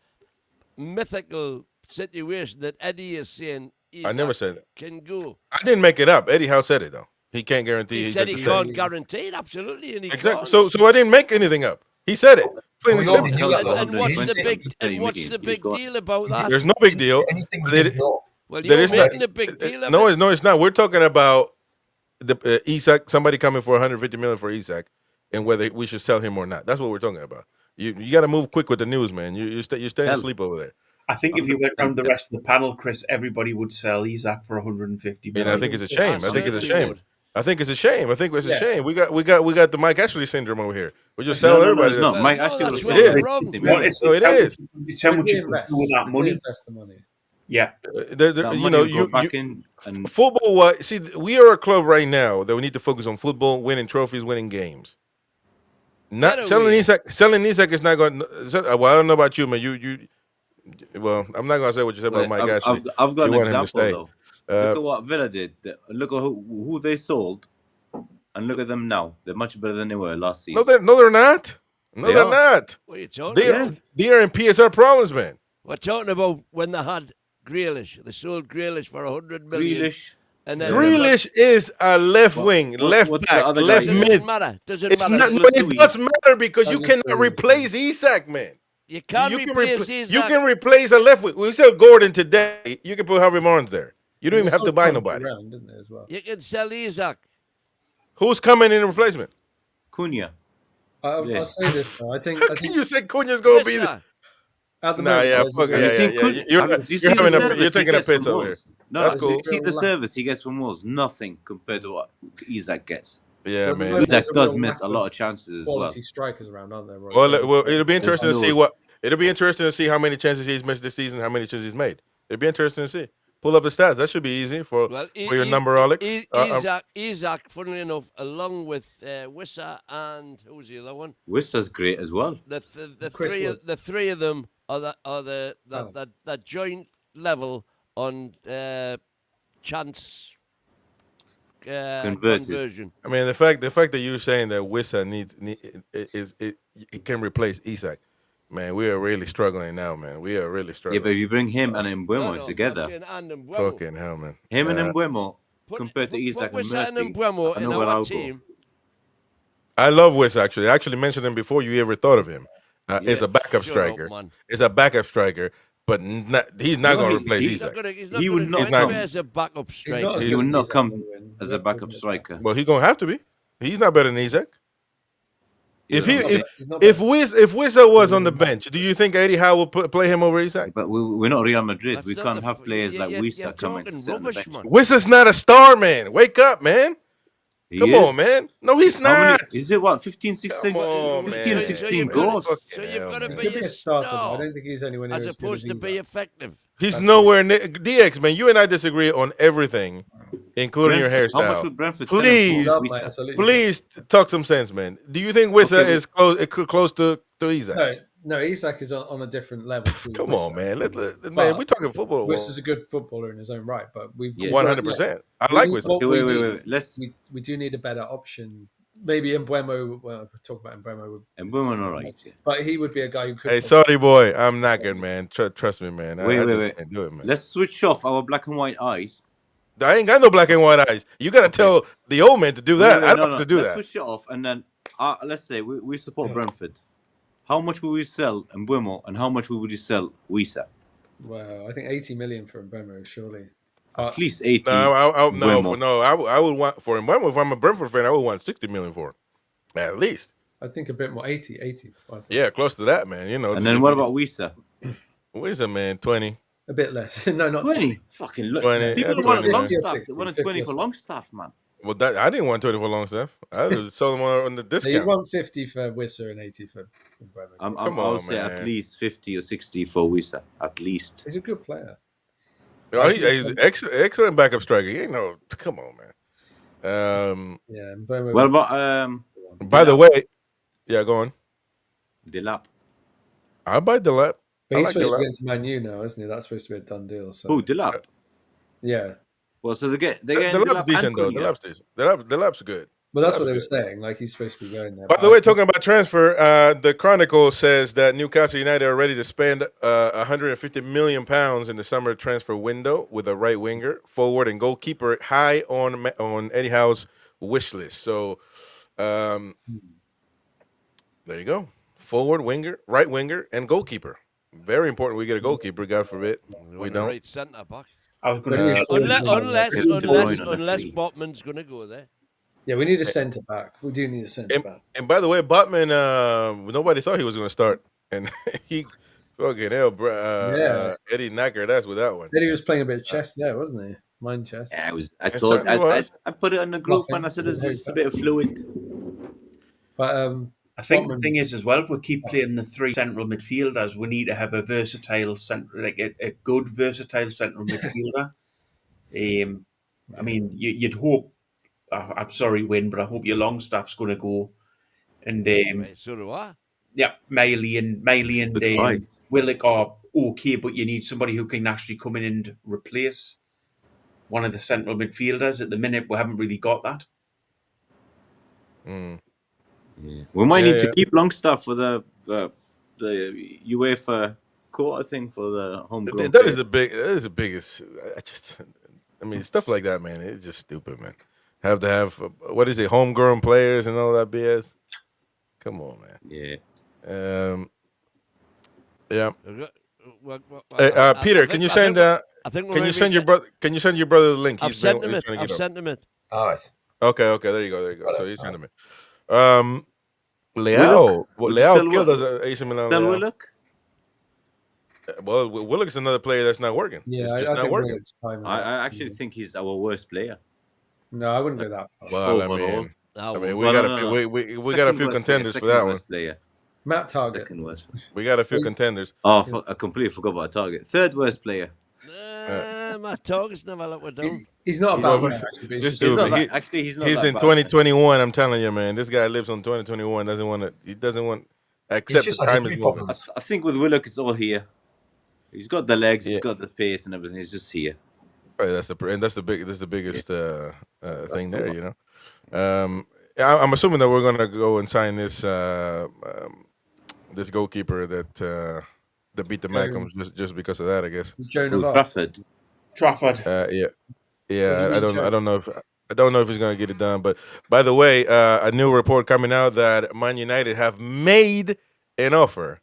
mythical situation that Eddie is saying.
I never
Isak
said it.
can go.
I didn't make it up. Eddie Howe said it though. He can't guarantee.
He
he's
said
at
he
the
can't
stage.
guarantee it, absolutely, and he
Exactly.
can't.
So I didn't make anything up. He said it. Plain and
Well,
simple.
he knew that, though.
And what's the
120,
big
30
and what's
million.
the
He's
big
got-
deal about that?
There's no big deal.
Anything we
They-
didn't know.
Well,
there
you're
is not-
making a big deal of
No,
it.
it's not. We're talking about the Isak. Somebody coming for 150 million for Isak, and whether we should sell him or not. That's what we're talking about. You got to move quick with the news, man. You're staying
Hell.
asleep over there.
I think if you went down the rest of the panel, Chris, everybody would sell Isak for 150
And
million.
I think it's a shame. I think it's a
certainly
shame.
would.
I think it's a shame. I think it's a
Yeah.
shame. We got the Mike Ashley syndrome over here. We just
No,
sell
no,
everybody.
it's not.
Well,
Mike
no,
Ashley
that's
was
where
It
you're
is.
wrong.
Well, it's
No, it
how
is.
It's how much you can
Reinvest.
do with that money.
Reinvest the money.
Yeah.
There-
That
you
money
know,
will go
you
back in and
football. What? See, we are a club right now that we need to focus on football, winning trophies, winning games. Not
Get
selling
away.
Isak. Selling Isak is not going. Well, I don't know about you, man. You. Well, I'm not gonna say what you said about Mike Ashley.
I've got
You
an
want him to
example
stay.
though. Look at what Villa did. Look at who they sold, and look at them now. They're much better than they were last season.
No, they're not. No,
They
they're
are.
not.
What are you talking
They
about?
they are in PSR problems, man.
We're talking about when they had Grealish. They sold Grealish for 100 million.
Grealish.
And then
Grealish is a left wing, left
what's the
back,
other
left
guy?
mid.
doesn't matter. Doesn't
It's
matter.
not.
Douglas
It
Luiz.
does matter because you
Douglas
cannot
Luiz.
replace Isak, man.
You can't replace Isak.
You can replace a left wing. We sell Gordon today. You can put Harvey Barnes there. You don't even have to buy nobody.
Around, didn't they, as well?
You can sell Isak.
Who's coming in replacement?
Cunha.
I'll
Yeah.
say this though. I think
How can you say Cunha's going to be
Yes,
there?
sir.
at the
Nah,
moment,
yeah,
there's
fuck
a-
it,
Have you
yeah,
seen
yeah.
Cunha?
You're
Have
not-
you
you're
seen
having
the
a-
service
you're
he
taking a
gets from
piss over
Wolves?
here.
No,
That's
you
cool.
see the service he gets from Wolves. Nothing compared to what Isak gets.
Yeah,
Well,
man.
there's
Isak
a
does
real
miss
lack
a
of
lot of chances as well.
quality strikers around, aren't there? Roy?
Well,
So-
it'll be interesting to
There's
see
loads.
It'll be interesting to see how many chances he's missed this season, how many chances he's made. It'll be interesting to see. Pull up the stats. That should be easy for
Well,
your number, Alex.
Isak, funnily enough, along with Wissa and who's the other one?
Wissa's great as well.
Chris Wood.
The three of them are the
Solid.
that joint level on chance
Converted.
conversion.
I mean, the fact that you're saying that Wissa it can replace Isak, man, we are really struggling now, man. We are really
Yeah,
struggling.
but if you bring him and Mbuemo
No,
together,
I'm saying and Mbuemo.
Fucking hell, man.
him and Mbuemo
Put-
compared to
put
Isak and
Wissa and
Murphy,
Mbuemo
I
in
know where
our
I'll
team.
I love Wissa, actually. I actually mentioned him before you ever thought of him. It's
Yeah.
a backup
Shut up,
striker.
man.
It's a backup striker, but he's not
No,
going to
he-
replace
he-
He's not
Isak.
gonna, he's
He
not
would
gonna
not
go
come.
anywhere as a backup
He's
striker.
not as
He
good
would
as
not
Isak,
come
by the way.
as a backup striker.
Well, he's going to have to be. He's not better than Isak. If
Yeah,
He's not
if
bad.
Wissa was on the bench, do you think Eddie Howe would play him over Isak?
But we're not Real Madrid.
That's
we
not
can't
the-
have players like
you're
Wissa coming to
talking
sit on the
rubbish,
bench.
man.
Wissa's not a star, man. Wake up, man.
He
Come
is.
on, man. No, he's
How many-
not.
is it what 15, 16,
Come on,
15 or
man.
16
you've gotta-
goals?
So
Fucking
you've
hell,
got to
man.
be
He could
a
be a starter, but I
star
don't think he's anywhere near
as
as good
opposed
as
to be
Isak.
effective.
He's nowhere near DX, man. You and I disagree on everything, including your
Brentford, how much
hairstyle.
would Brentford sell him
Please,
for?
Love,
Wissa?
mate, absolutely.
Please talk some sense, man. Do you think Wissa
Okay,
is close to Isak?
No, Isak is on a different level. To
Come
Wissa.
on, man. Man,
But
we're talking football.
Wissa's a good footballer in his own right, but we've
Yeah.
100%. I like Wissa.
Okay, wait. Let's
We do need a better option. Maybe Mbuemo. Well, we'll talk about Mbuemo,
Mbuemo, all right. Yeah.
but he would be a guy who could.
Hey, sorry, boy. I'm not good, man. Trust me, man. I just
Wait.
can't do it, man.
Let's switch off our black and white eyes.
I ain't got no black and white eyes. You got to tell the old man to do that.
Wait,
I don't have to do
Let's
that.
switch it off, and then let's say we support Brentford. How much will we sell Mbuemo, and how much will we sell Wissa?
Well, I think 80 million for Mbuemo, surely.
At least 80.
No,
Mbuemo.
I would want for him. If I'm a Brentford fan, I would want 60 million for him, at least.
I think a bit more. 80. I think.
Yeah, close to that, man. You know.
And then what about Wissa?
Where's a man? 20.
A bit less. No, not
20. Fucking look.
20,
People
yeah,
want
20, man.
Longstaff.
50
They want
60,
20 for
60.
Longstaff, man.
Well, that I didn't want 24 long stuff. I was selling them on the
So you
discount.
want 50 for Wisser and 80 for Bremer.
Come
I would
on,
say at
man.
least 50 or 60 for Wisa. At least.
He's a good player.
Oh, he's an excellent backup striker. He ain't no. Come on, man.
Yeah, and Bremer.
What about
By the way, yeah, go on.
Delap?
I'll buy the lap.
But
I
he's
like
supposed to be
Delap.
into Man U now, isn't he? That's supposed to be a done deal. So
Who, Delap?
yeah,
Well, so they get
The
Delap
lap's decent though. The lap's decent. The lap's good.
but that's what
That's
they were
good.
saying. Like he's supposed to be going there.
By
But
the way, talking about transfer, the Chronicle says that Newcastle United are ready to spend 150 million pounds in the summer transfer window with a right winger, forward, and goalkeeper high on Eddie Howe's wish list. So, there you go: forward, winger, right winger, and goalkeeper. Very important. We get a goalkeeper. God forbid we don't.
Right centre back.
I was going
But
to
he's
say,
Unless Botman's going to go there.
yeah, we need a centre back. We do need a centre back.
And by the way, Botman, nobody thought he was going to start, and he fucking hell, Eddie Knacker. That's with that one.
Then he was playing a bit of chess there, wasn't he? Mind chess.
Yeah, I
It certainly was.
I put it on the group and I said it's just a bit of fluid.
But
I think the
Botman-
thing is as well, if we keep playing the three central midfielders, we need to have a versatile a good versatile central midfielder. I mean, you'd hope. I'm sorry, Win, but I hope your Longstaff's going to go. And
So do I.
yeah, Miley and
Goodbye.
Willock are okay, but you need somebody who can actually come in and replace one of the central midfielders. At the minute, we haven't really got that.
Mm.
Yeah. We might need
Yeah.
to keep Longstaff for the UEFA quarter thing for the homegrown.
That is the biggest. I mean, stuff like that, man. It's just stupid, man. Have to have what is it, homegrown players and all that BS. Come on, man.
Yeah.
Yeah.
I
Peter,
think-
can you
I
send?
think- I think we're
Can you
maybe
send your
get-
brother? Can you send your brother the link?
I've
He's
sent
trying
him it.
to get
I've
up.
sent him it.
All right.
Okay. There you go. So he's sending it.
Willock?
Leao.
Would you
Leao
sell
killed
Willock?
us. AC Milan.
Then
Leao.
Willock?
Well, Willock's another player that's not working.
yeah,
it's
I
just not
think
working.
Willock's time is
I
up.
actually think he's our worst player.
No, I wouldn't go that far.
Well, I
Overall.
mean,
Oh,
we
Well,
got
no,
a few.
no.
We got a
Second
few
worst
contenders
player,
for that
second
one.
worst player.
Matt Target.
Second worst.
We got a few contenders.
Oh, I completely forgot about Target. Third worst player.
my target's never let me down.
He's not a
He's
bad
over-
player, actually, but
This
he's
dude,
He's not
he-
that, actually, he's not
He's
that
in
bad.
2021. I'm telling you, man. This guy lives on 2021. Doesn't want to. He doesn't want. Accept
just
the
had
time is
injury
moving.
problems.
I think with Willock, it's all here. He's got the legs,
Yeah.
he's got the pace and everything. It's just here.
Right, that's the biggest thing
the
there.
one.
You know. I'm assuming that we're gonna go and sign this this goalkeeper that beat the Malcolms just because of that. I guess.
Joe
Old
Navarre.
Trafford.
Yeah.
What do you
I
mean, Joe?
don't know if. I don't know if he's going to get it done, but by the way, a new report coming out that Man United have made an offer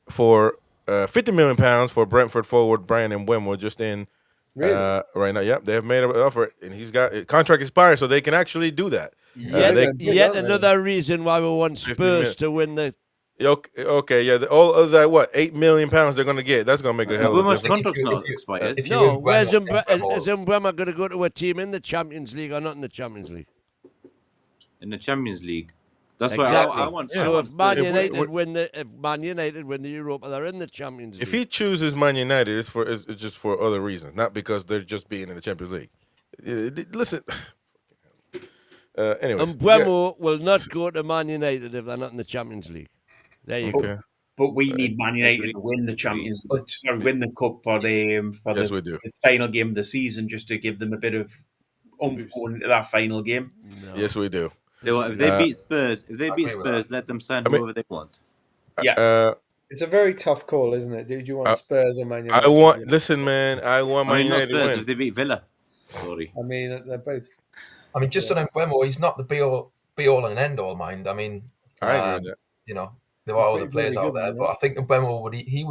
for £50 million for Brentford forward Brian Mbeumo just in
Really?
right now. Yep, they have made an offer, and he's got contract expired, so they can actually do that.
Yet,
they-
yet another reason why we want
50
Spurs to win the.
Okay, yeah, all of that, what, £8 million they're going to get? That's going to make a hell of a
Mbeumo's
difference.
contract's not expired.
If you
No,
win
where's
Brentford,
is Mbeumo going to go to a team in the Champions League or not in the Champions League?
In the Champions League. That's
Exactly.
why I want.
So if Man
If we-
United win the Europa, they're in the Champions League.
If he chooses Man United, it's just for other reasons, not because they're just being in the Champions League. Listen. Anyways.
Mbeumo will not go to Man United if they're not in the Champions League. There you go.
Okay.
But we need Man United to win the Champions, win the cup for
Yes,
the
we do.
final game of the season, just to give them a bit of oomph going into that final game.
No.
Yes, we do.
If they beat Spurs,
agree with
let them sign
I mean-
whoever they want.
Yeah,
It's a very tough call, isn't it? Do you want Spurs or Man United?
Listen, man, I want Man
I mean, not
United to
Spurs,
win.
if they beat Villa. Sorry.
I mean, they're both.
I mean, just on Mbeumo, he's not the be all and end all, mind. I mean,
I agree with that.
you know, there are other
Pretty
players
really
out
good,
there,
isn't
but I think Mbeumo would wait. He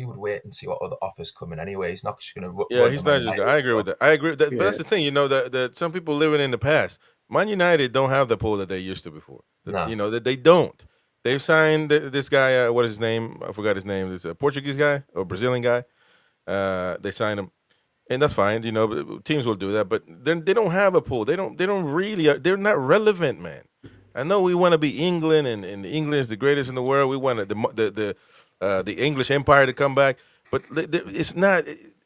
would wait and see what other offers come in anyway. He's not just going to.
Yeah, he's not just. I agree with that. I agree with that. But that's the thing, you know, that some people living in the past. Man United don't have the pull that they used to before.
No.
You know that they don't. They've signed this guy. What is his name? I forgot his name. This a Portuguese guy or Brazilian guy. They signed him, and that's fine. You know, teams will do that, but then they don't have a pool. They don't really. They're not relevant, man. I know we want to be England, and England is the greatest in the world. We want the English Empire to come back, but it's not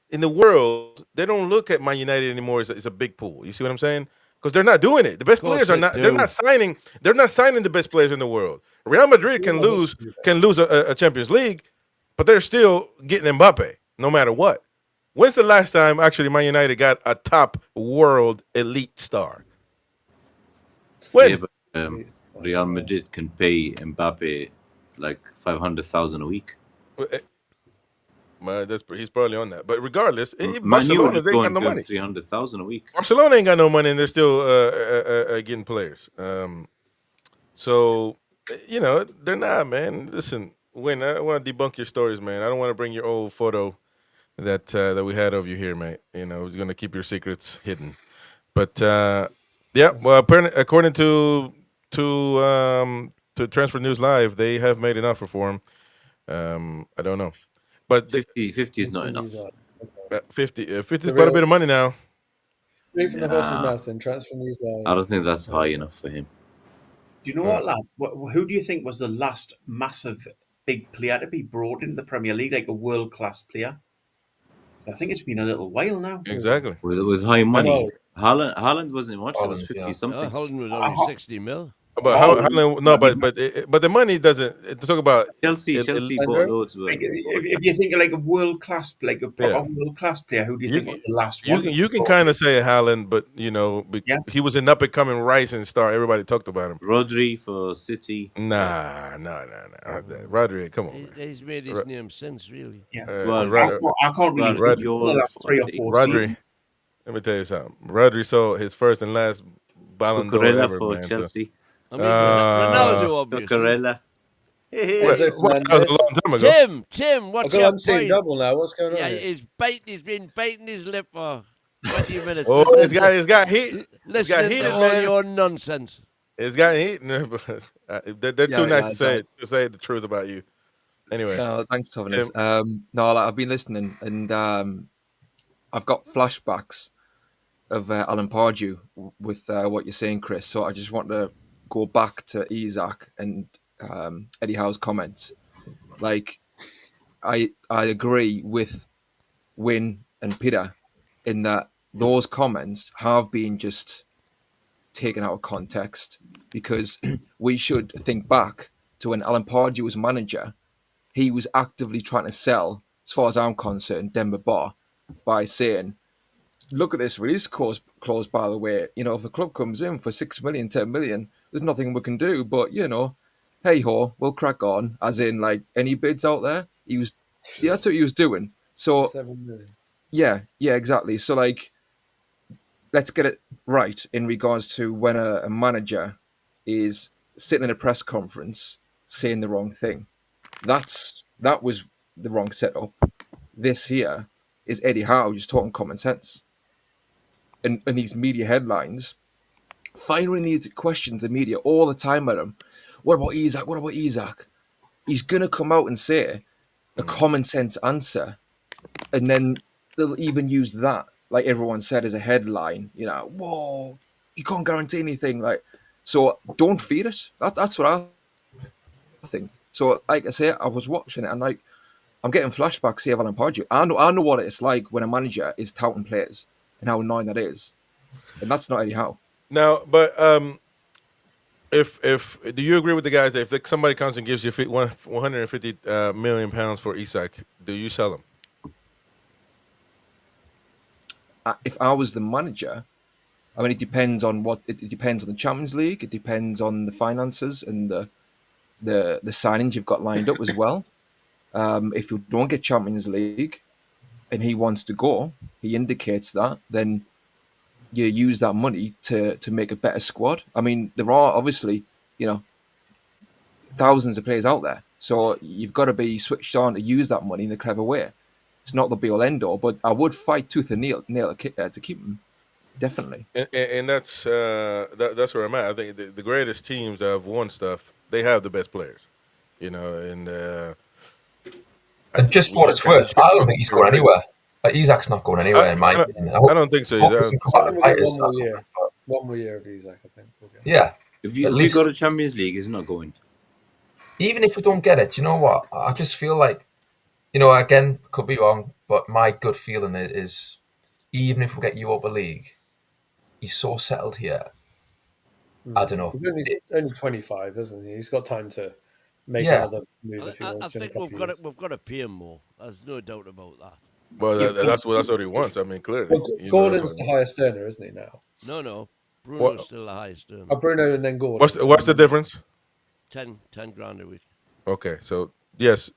in the world. They don't look at Man United anymore as a big pool. You see what I'm saying? Because they're not doing it. The best
Of course
players are
they
not.
do.
They're not signing. They're not signing the best players in the world. Real Madrid can lose a Champions League, but they're still getting Mbappe no matter what. When's the last time actually Man United got a top world elite star? When?
Yeah, but Real Madrid can pay Mbappe like 500,000 a week.
Well, he's probably on that. But regardless,
Man U
Barcelona
is
they ain't got
going
no
to
money.
300,000 a week.
Barcelona ain't got no money, and they're still getting players. So you know they're not, man. Listen, Win, I want to debunk your stories, man. I don't want to bring your old photo that we had of you here, mate. You know, we're gonna keep your secrets hidden. But yeah, well, apparently, according to Transfer News Live, they have made an offer for him. I don't know, but
50 is not enough.
50 is quite a bit of money now.
Straight from the horse's
Nah.
mouth and Transfer News Live.
I don't think that's high enough for him.
Do you know what, lad? Who do you think was the last massive big player to be brought into the Premier League, like a world-class player? I think it's been a little while now.
Exactly.
With high money.
Haaland.
Haaland wasn't much. It was
Haaland,
50
yeah.
something.
Holland was only 60 mil.
But but the money doesn't talk about
Chelsea bought loads.
Like, if you think of like a world-class, like a proper world-class player, who do you think was the last one?
You can kind of say Haaland, but you know, he was an up-and-coming rising star. Everybody talked about him.
Rodri for City.
Nah. Rodri, come on.
He's made his name since, really.
Yeah.
Well,
I can't really think of the last 3 or 4
Rodri.
seasons.
Let me tell you something. Rodri saw his first and last Ballon d'Or
Cucurella
ever,
for
man.
Chelsea.
I mean, Ronaldo, obviously.
Cucurella.
What's it,
Well, that was a long time ago.
Tim,
I've
what's
got
your
unseen
point?
double now. What's going on?
Yeah,
here?
he's been biting his lip for 20 minutes.
Oh,
listening
it's got heat. It's got
listening
heated,
to all
man.
your nonsense.
It's got heat. They're too nice to say the truth about you. Anyway,
Thanks, Thomas. No, I've been listening, and I've got flashbacks of Alan Pardew with what you're saying, Chris. So I just want to go back to Isak and Eddie Howe's comments. Like, I agree with Win and Peter in that those comments have been just taken out of context, because we should think back to when Alan Pardew was manager. He was actively trying to sell, as far as I'm concerned, Denver Bar by saying, look at this release clause, by the way. You know, if a club comes in for 6 million, 10 million, there's nothing we can do. But, you know, hey ho, we'll crack on. As in, like, any bids out there? That's what he was doing. So,
7 million.
yeah, exactly. So, like, let's get it right in regards to when a manager is sitting in a press conference saying the wrong thing. That was the wrong setup. This here is Eddie Howe just talking common sense. And these media headlines, firing these questions the media all the time at him. What about Isak? What about Isak? He's going to come out and say a common sense answer. And then they'll even use that, like everyone said, as a headline. You know, whoa, you can't guarantee anything. Like, so don't feed it. That's what I think. So, like I say, I was watching it and like, I'm getting flashbacks here of Alan Pardew. I know what it's like when a manager is touting players and how annoying that is. And that's not Eddie Howe.
now, but if do you agree with the guys that if somebody comes and gives you 150 million pounds for Isak, do you sell him?
If I was the manager, I mean, it depends on it depends on the Champions League. It depends on the finances and the signings you've got lined up as well. If you don't get Champions League and he wants to go, he indicates that, then you use that money to make a better squad. I mean, there are obviously, you know, thousands of players out there. So you've got to be switched on to use that money in a clever way. It's not the be all end all, but I would fight tooth and nail to keep him. Definitely.
And that's where I'm at. I think the greatest teams that have won stuff, they have the best players. You know, and
just for what it's worth, I don't think he's going anywhere. Isak's not going anywhere, in my opinion.
I don't think so
hope
either.
there's some
I think we'll get
competitors
one more
that-
year. One more year of Isak, I think. We'll get.
Yeah.
If
At
we
least-
go to Champions League, he's not going.
Even if we don't get it, you know what? I just feel like, again, could be wrong, but my gut feeling is even if we get Europa League, he's so settled here. I don't know.
He's only 25, isn't he? He's got time to make
Yeah.
another move if he
I
wants to. in a
think
couple of years.
we've got to pay him more. There's no doubt about that.
Well, that's what he wants. I mean, clearly.
Well,
You know,
Gordon's
that's
the
what-
highest earner, isn't he now?
No. Bruno's
What-
still the highest earner.
Oh, Bruno and then Gordon.
What's the difference?
10 grand a week.
Okay, so yes,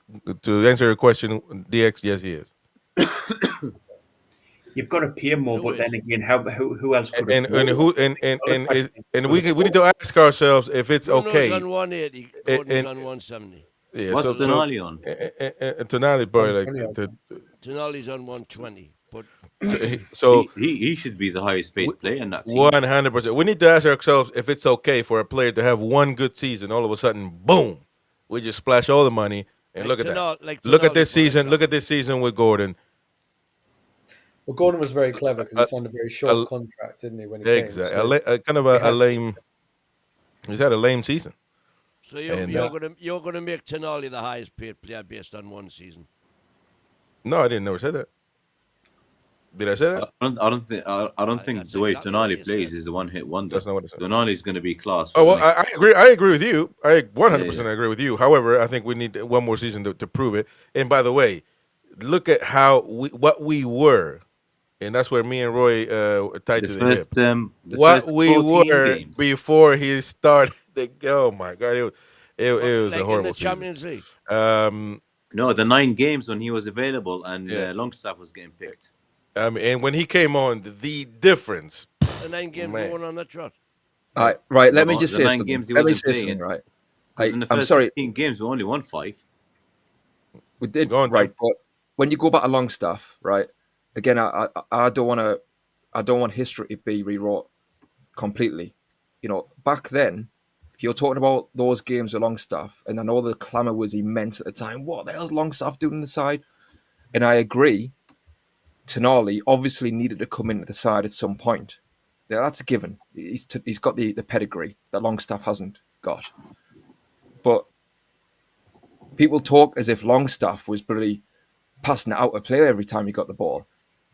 to answer your question, DX, yes, he is.
You've got to pay him more,
No
but
way.
then again, who else could
And
afford it?
who and we need to ask ourselves if it's
Bruno's
okay.
on 180.
And-
Gordon's
and-
on 170.
Yeah,
What's
so
Denali on?
Tonali probably like
120,
Tonali's on 120. But
so
He should be the highest paid player in that team.
100%. We need to ask ourselves if it's okay for a player to have one good season, all of a sudden, boom, we just splash all the money and look at that. Look at this season. Look at this season with Gordon.
Well, Gordon was very clever because he signed a very short contract, didn't he? When he
Exactly,
came, so
kind of a lame. He's had a lame season.
So you're
And,
going to make Tonali the highest paid player based on one season.
No, I didn't never say that. Did I say that?
I don't think
That's
the way
exactly what
Tonali
you
plays
said.
is a one-hit wonder.
That's not what I said.
Tonali's going to be class.
Oh well, I agree. I agree with you. I 100%
Yeah.
agree with you. However, I think we need one more season to prove it. And by the way, look at what we were, and that's where me and Roy tied to
the
the
first,
hip.
the
What
first
we
14
were
games.
before he started. Oh my god, it was
Like
a horrible
in the
season.
Champions League.
No, the 9 games when he was available and
Yeah.
Longstaff was getting picked.
And when he came on, the difference.
The 9 games
Man.
going on the trot.
Right. Let me
No,
just
the
say
9
something.
games he
Let me
wasn't
say
playing.
something. Right.
'Cause in the
I'm
first
sorry.
15 games, we only won 5.
We did
Go on,
right,
Tim.
but when you go back to Longstaff, right? Again, I don't want to. I don't want history to be rewrote completely. Back then, if you're talking about those games with Longstaff, and I know the clamour was immense at the time. What the hell's Longstaff doing on the side? And I agree. Tonali obviously needed to come into the side at some point. Yeah, that's a given. He's got the pedigree that Longstaff hasn't got. But people talk as if Longstaff was bloody passing it out to player every time he got the ball.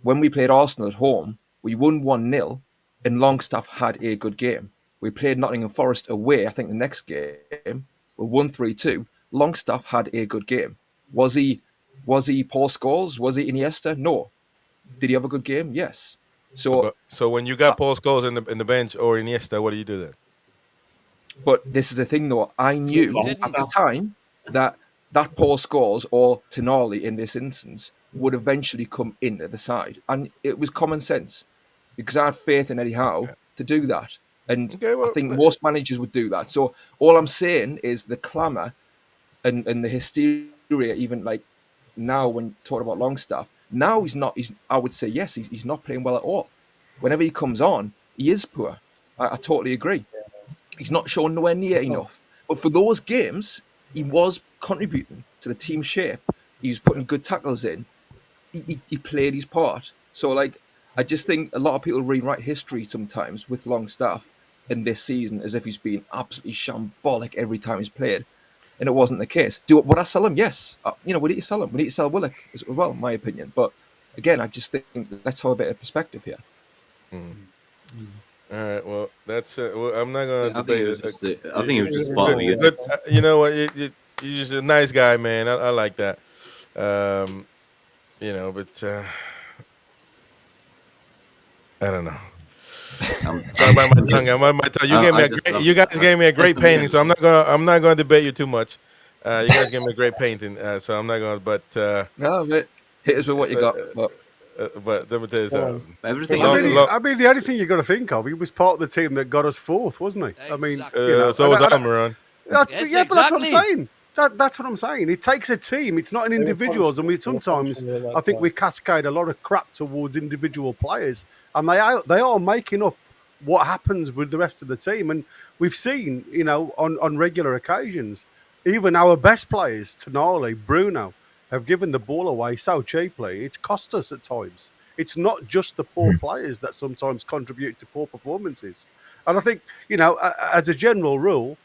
When we played Arsenal at home, we won 1-0 and Longstaff had a good game. We played Nottingham Forest away, I think the next game, we won 3-2. Longstaff had a good game. Was he Paul Scholes? Was he Iniesta? No. Did he have a good game? Yes. So
when you got Paul Scholes in the bench or Iniesta, what do you do then?
but this is the thing though, I knew at the time that Paul Scholes or Tonali in this instance would eventually come into the side. And it was common sense because I had faith in Eddie Howe to do that. And
Okay, well,
I think most managers would do that. So all I'm saying is the clamour and the hysteria, even like now when talking about Longstaff, now I would say, yes, he's not playing well at all. Whenever he comes on, he is poor. I totally agree. He's not showing nowhere near enough. But for those games, he was contributing to the team shape. He was putting good tackles in. He played his part. So, I just think a lot of people rewrite history sometimes with Longstaff in this season as if he's been absolutely shambolic every time he's played. And it wasn't the case. Would I sell him? Yes. We need to sell him. We need to sell Willock as well, in my opinion. But again, I just think let's have a bit of perspective here.
All right. Well, that's. Well, I'm not gonna
I think it
debate
was
it.
just I think it was just part of the
But you know what? You're just a nice guy, man. I like that. But I don't know. Sorry about my tongue. My tongue. You guys gave me a great painting, so I'm not gonna debate you too much. You guys gave me a great painting, so I'm not gonna. But
No, but hit us with what you got.
but let me tell you something.
everything.
I mean, the only thing you got to think of, he was part of the team that got us 4th, wasn't he? I mean,
Exactly.
So was Almiron.
But that's what I'm
Exactly.
saying. That's what I'm saying. It takes a team. It's not an individuals, and sometimes I think we cascade a lot of crap towards individual players, and they are making up what happens with the rest of the team. And we've seen, on regular occasions, even our best players, Tonali, Bruno, have given the ball away so cheaply, it's cost us at times. It's not just the poor players that sometimes contribute to poor performances. And I think, as a general rule,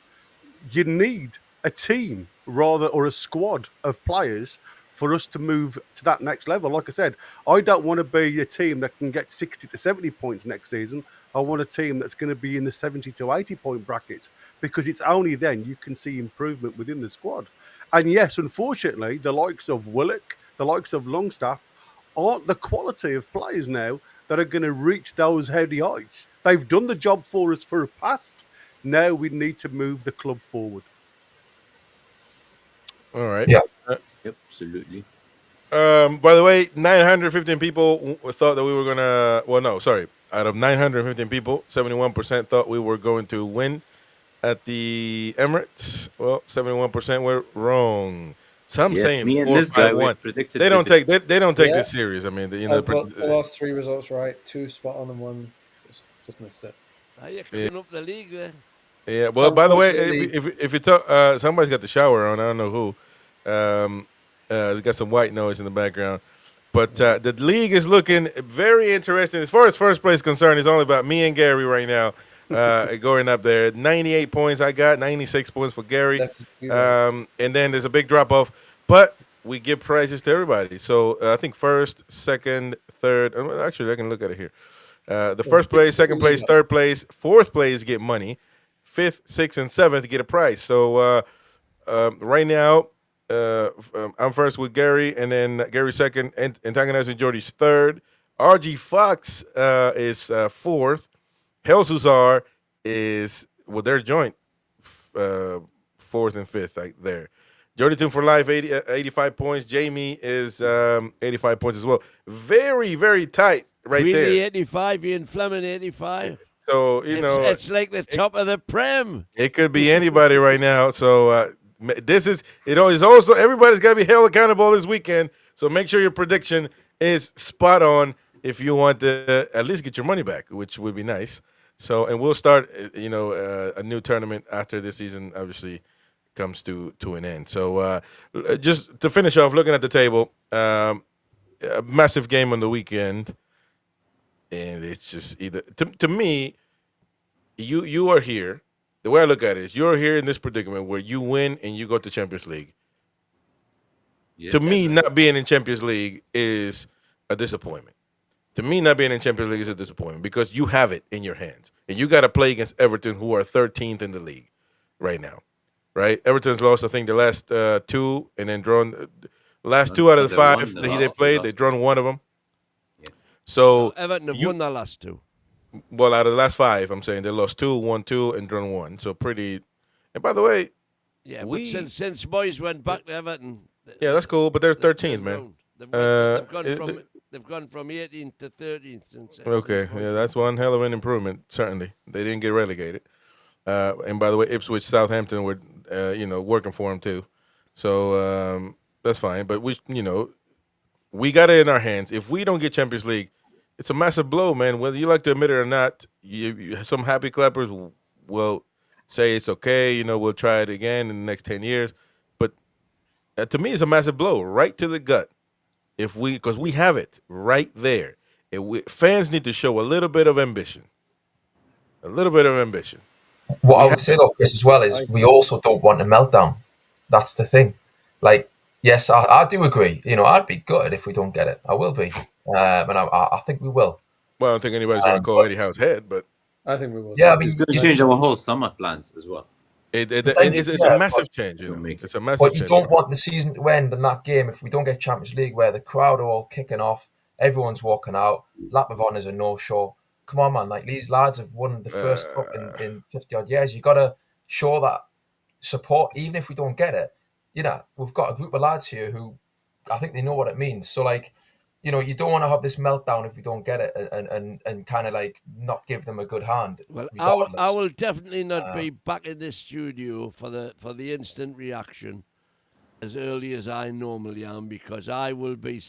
you need a team or a squad of players for us to move to that next level. Like I said, I don't want to be a team that can get 60 to 70 points next season. I want a team that's going to be in the 70 to 80 point bracket, because it's only then you can see improvement within the squad. And yes, unfortunately, the likes of Willock, the likes of Longstaff aren't the quality of players now that are going to reach those heady heights. They've done the job for us for a past. Now we need to move the club forward.
All right.
Yeah.
Yep, absolutely.
By the way, 915 people thought that we were gonna. Well, no, sorry. Out of 915 people, 71% thought we were going to win at the Emirates. Well, 71% were wrong. Some
Yeah,
saying
me and
4
this guy,
5
we
1.
predicted.
They don't take
Yeah.
this serious. I mean,
I've got the last 3 results right. 2 spot on and 1 just missed it.
Are you coming up the league there?
Yeah. Well, by the way,
Unfortunately-
if you talk, somebody's got the shower on. I don't know who. It's got some white noise in the background. But the league is looking very interesting. As far as first place is concerned, it's only about me and Gary right now going up there. 98 points I got, 96 points for Gary. And then there's a big drop-off. But we give prizes to everybody. So I think first, second, third. Actually, I can look at it here. The first place, second place, third place, fourth place get money. Fifth, sixth, and seventh get a prize. So right now, I'm first with Gary, and then Gary second, and Antagonizing Jordy's third. RG Fox is fourth. Hellsuzar is, well, they're joint fourth and fifth right there. Jordy Tune for Life, 85 points. Jamie is 85 points as well. Very, very tight right
Greeley,
there.
85, Ian Fleming, 85.
So,
it's like the top of the Prem.
It could be anybody right now. So it is also, everybody's got to be held accountable this weekend. So make sure your prediction is spot on if you want to at least get your money back, which would be nice. So, and we'll start, a new tournament after this season obviously comes to an end. So just to finish off, looking at the table, a massive game on the weekend. And it's just either, to me, you are here. The way I look at it is you're here in this predicament where you win and you go to Champions League.
Yeah,
To me, not being in Champions League is a disappointment. To me, not being in Champions League is a disappointment because you have it in your hands. And you got to play against Everton, who are 13th in the league right now. Right? Everton's lost, I think, the last 2 and then drawn. Last 2 out of the 5 that they played, they drawn 1 of them.
Yeah.
So
Everton have won the last 2.
Well, out of the last 5, I'm saying they lost 2, won 2, and drawn 1. So pretty. And by the way,
yeah, but since boys went back to Everton,
yeah, that's cool. But they're 13th, man.
They've gone from 18th to 13th since.
Okay, yeah, that's one hell of an improvement. Certainly, they didn't get relegated. And by the way, Ipswich, Southampton were, working for them too. So that's fine. But we got it in our hands. If we don't get Champions League, it's a massive blow, man. Whether you like to admit it or not, some happy clappers will say it's okay. We'll try it again in the next 10 years. But to me, it's a massive blow right to the gut. Because we have it right there. Fans need to show a little bit of ambition. A little bit of ambition.
What I would say though, Chris, as well is we also don't want a meltdown. That's the thing. Like, yes, I do agree. I'd be gutted if we don't get it. I will be. And I think we will.
Well, I don't think anybody's going to call Eddie Howe's head, but
I think we will.
Yeah, I mean,
it's going to change our whole summer plans as well.
It's a massive change. It's a massive change.
But you don't want the season to end in that game if we don't get Champions League, where the crowd are all kicking off, everyone's walking out. Lap of Honour's a no-show. Come on, man! Like, these lads have won the first cup in 50-odd years. You got to show that support, even if we don't get it. We've got a group of lads here who I think they know what it means. So, like, you don't want to have this meltdown if we don't get it and kind of like not give them a good hand.
Well, I will definitely not be back in this studio for the instant reaction as early as I normally am, because I will be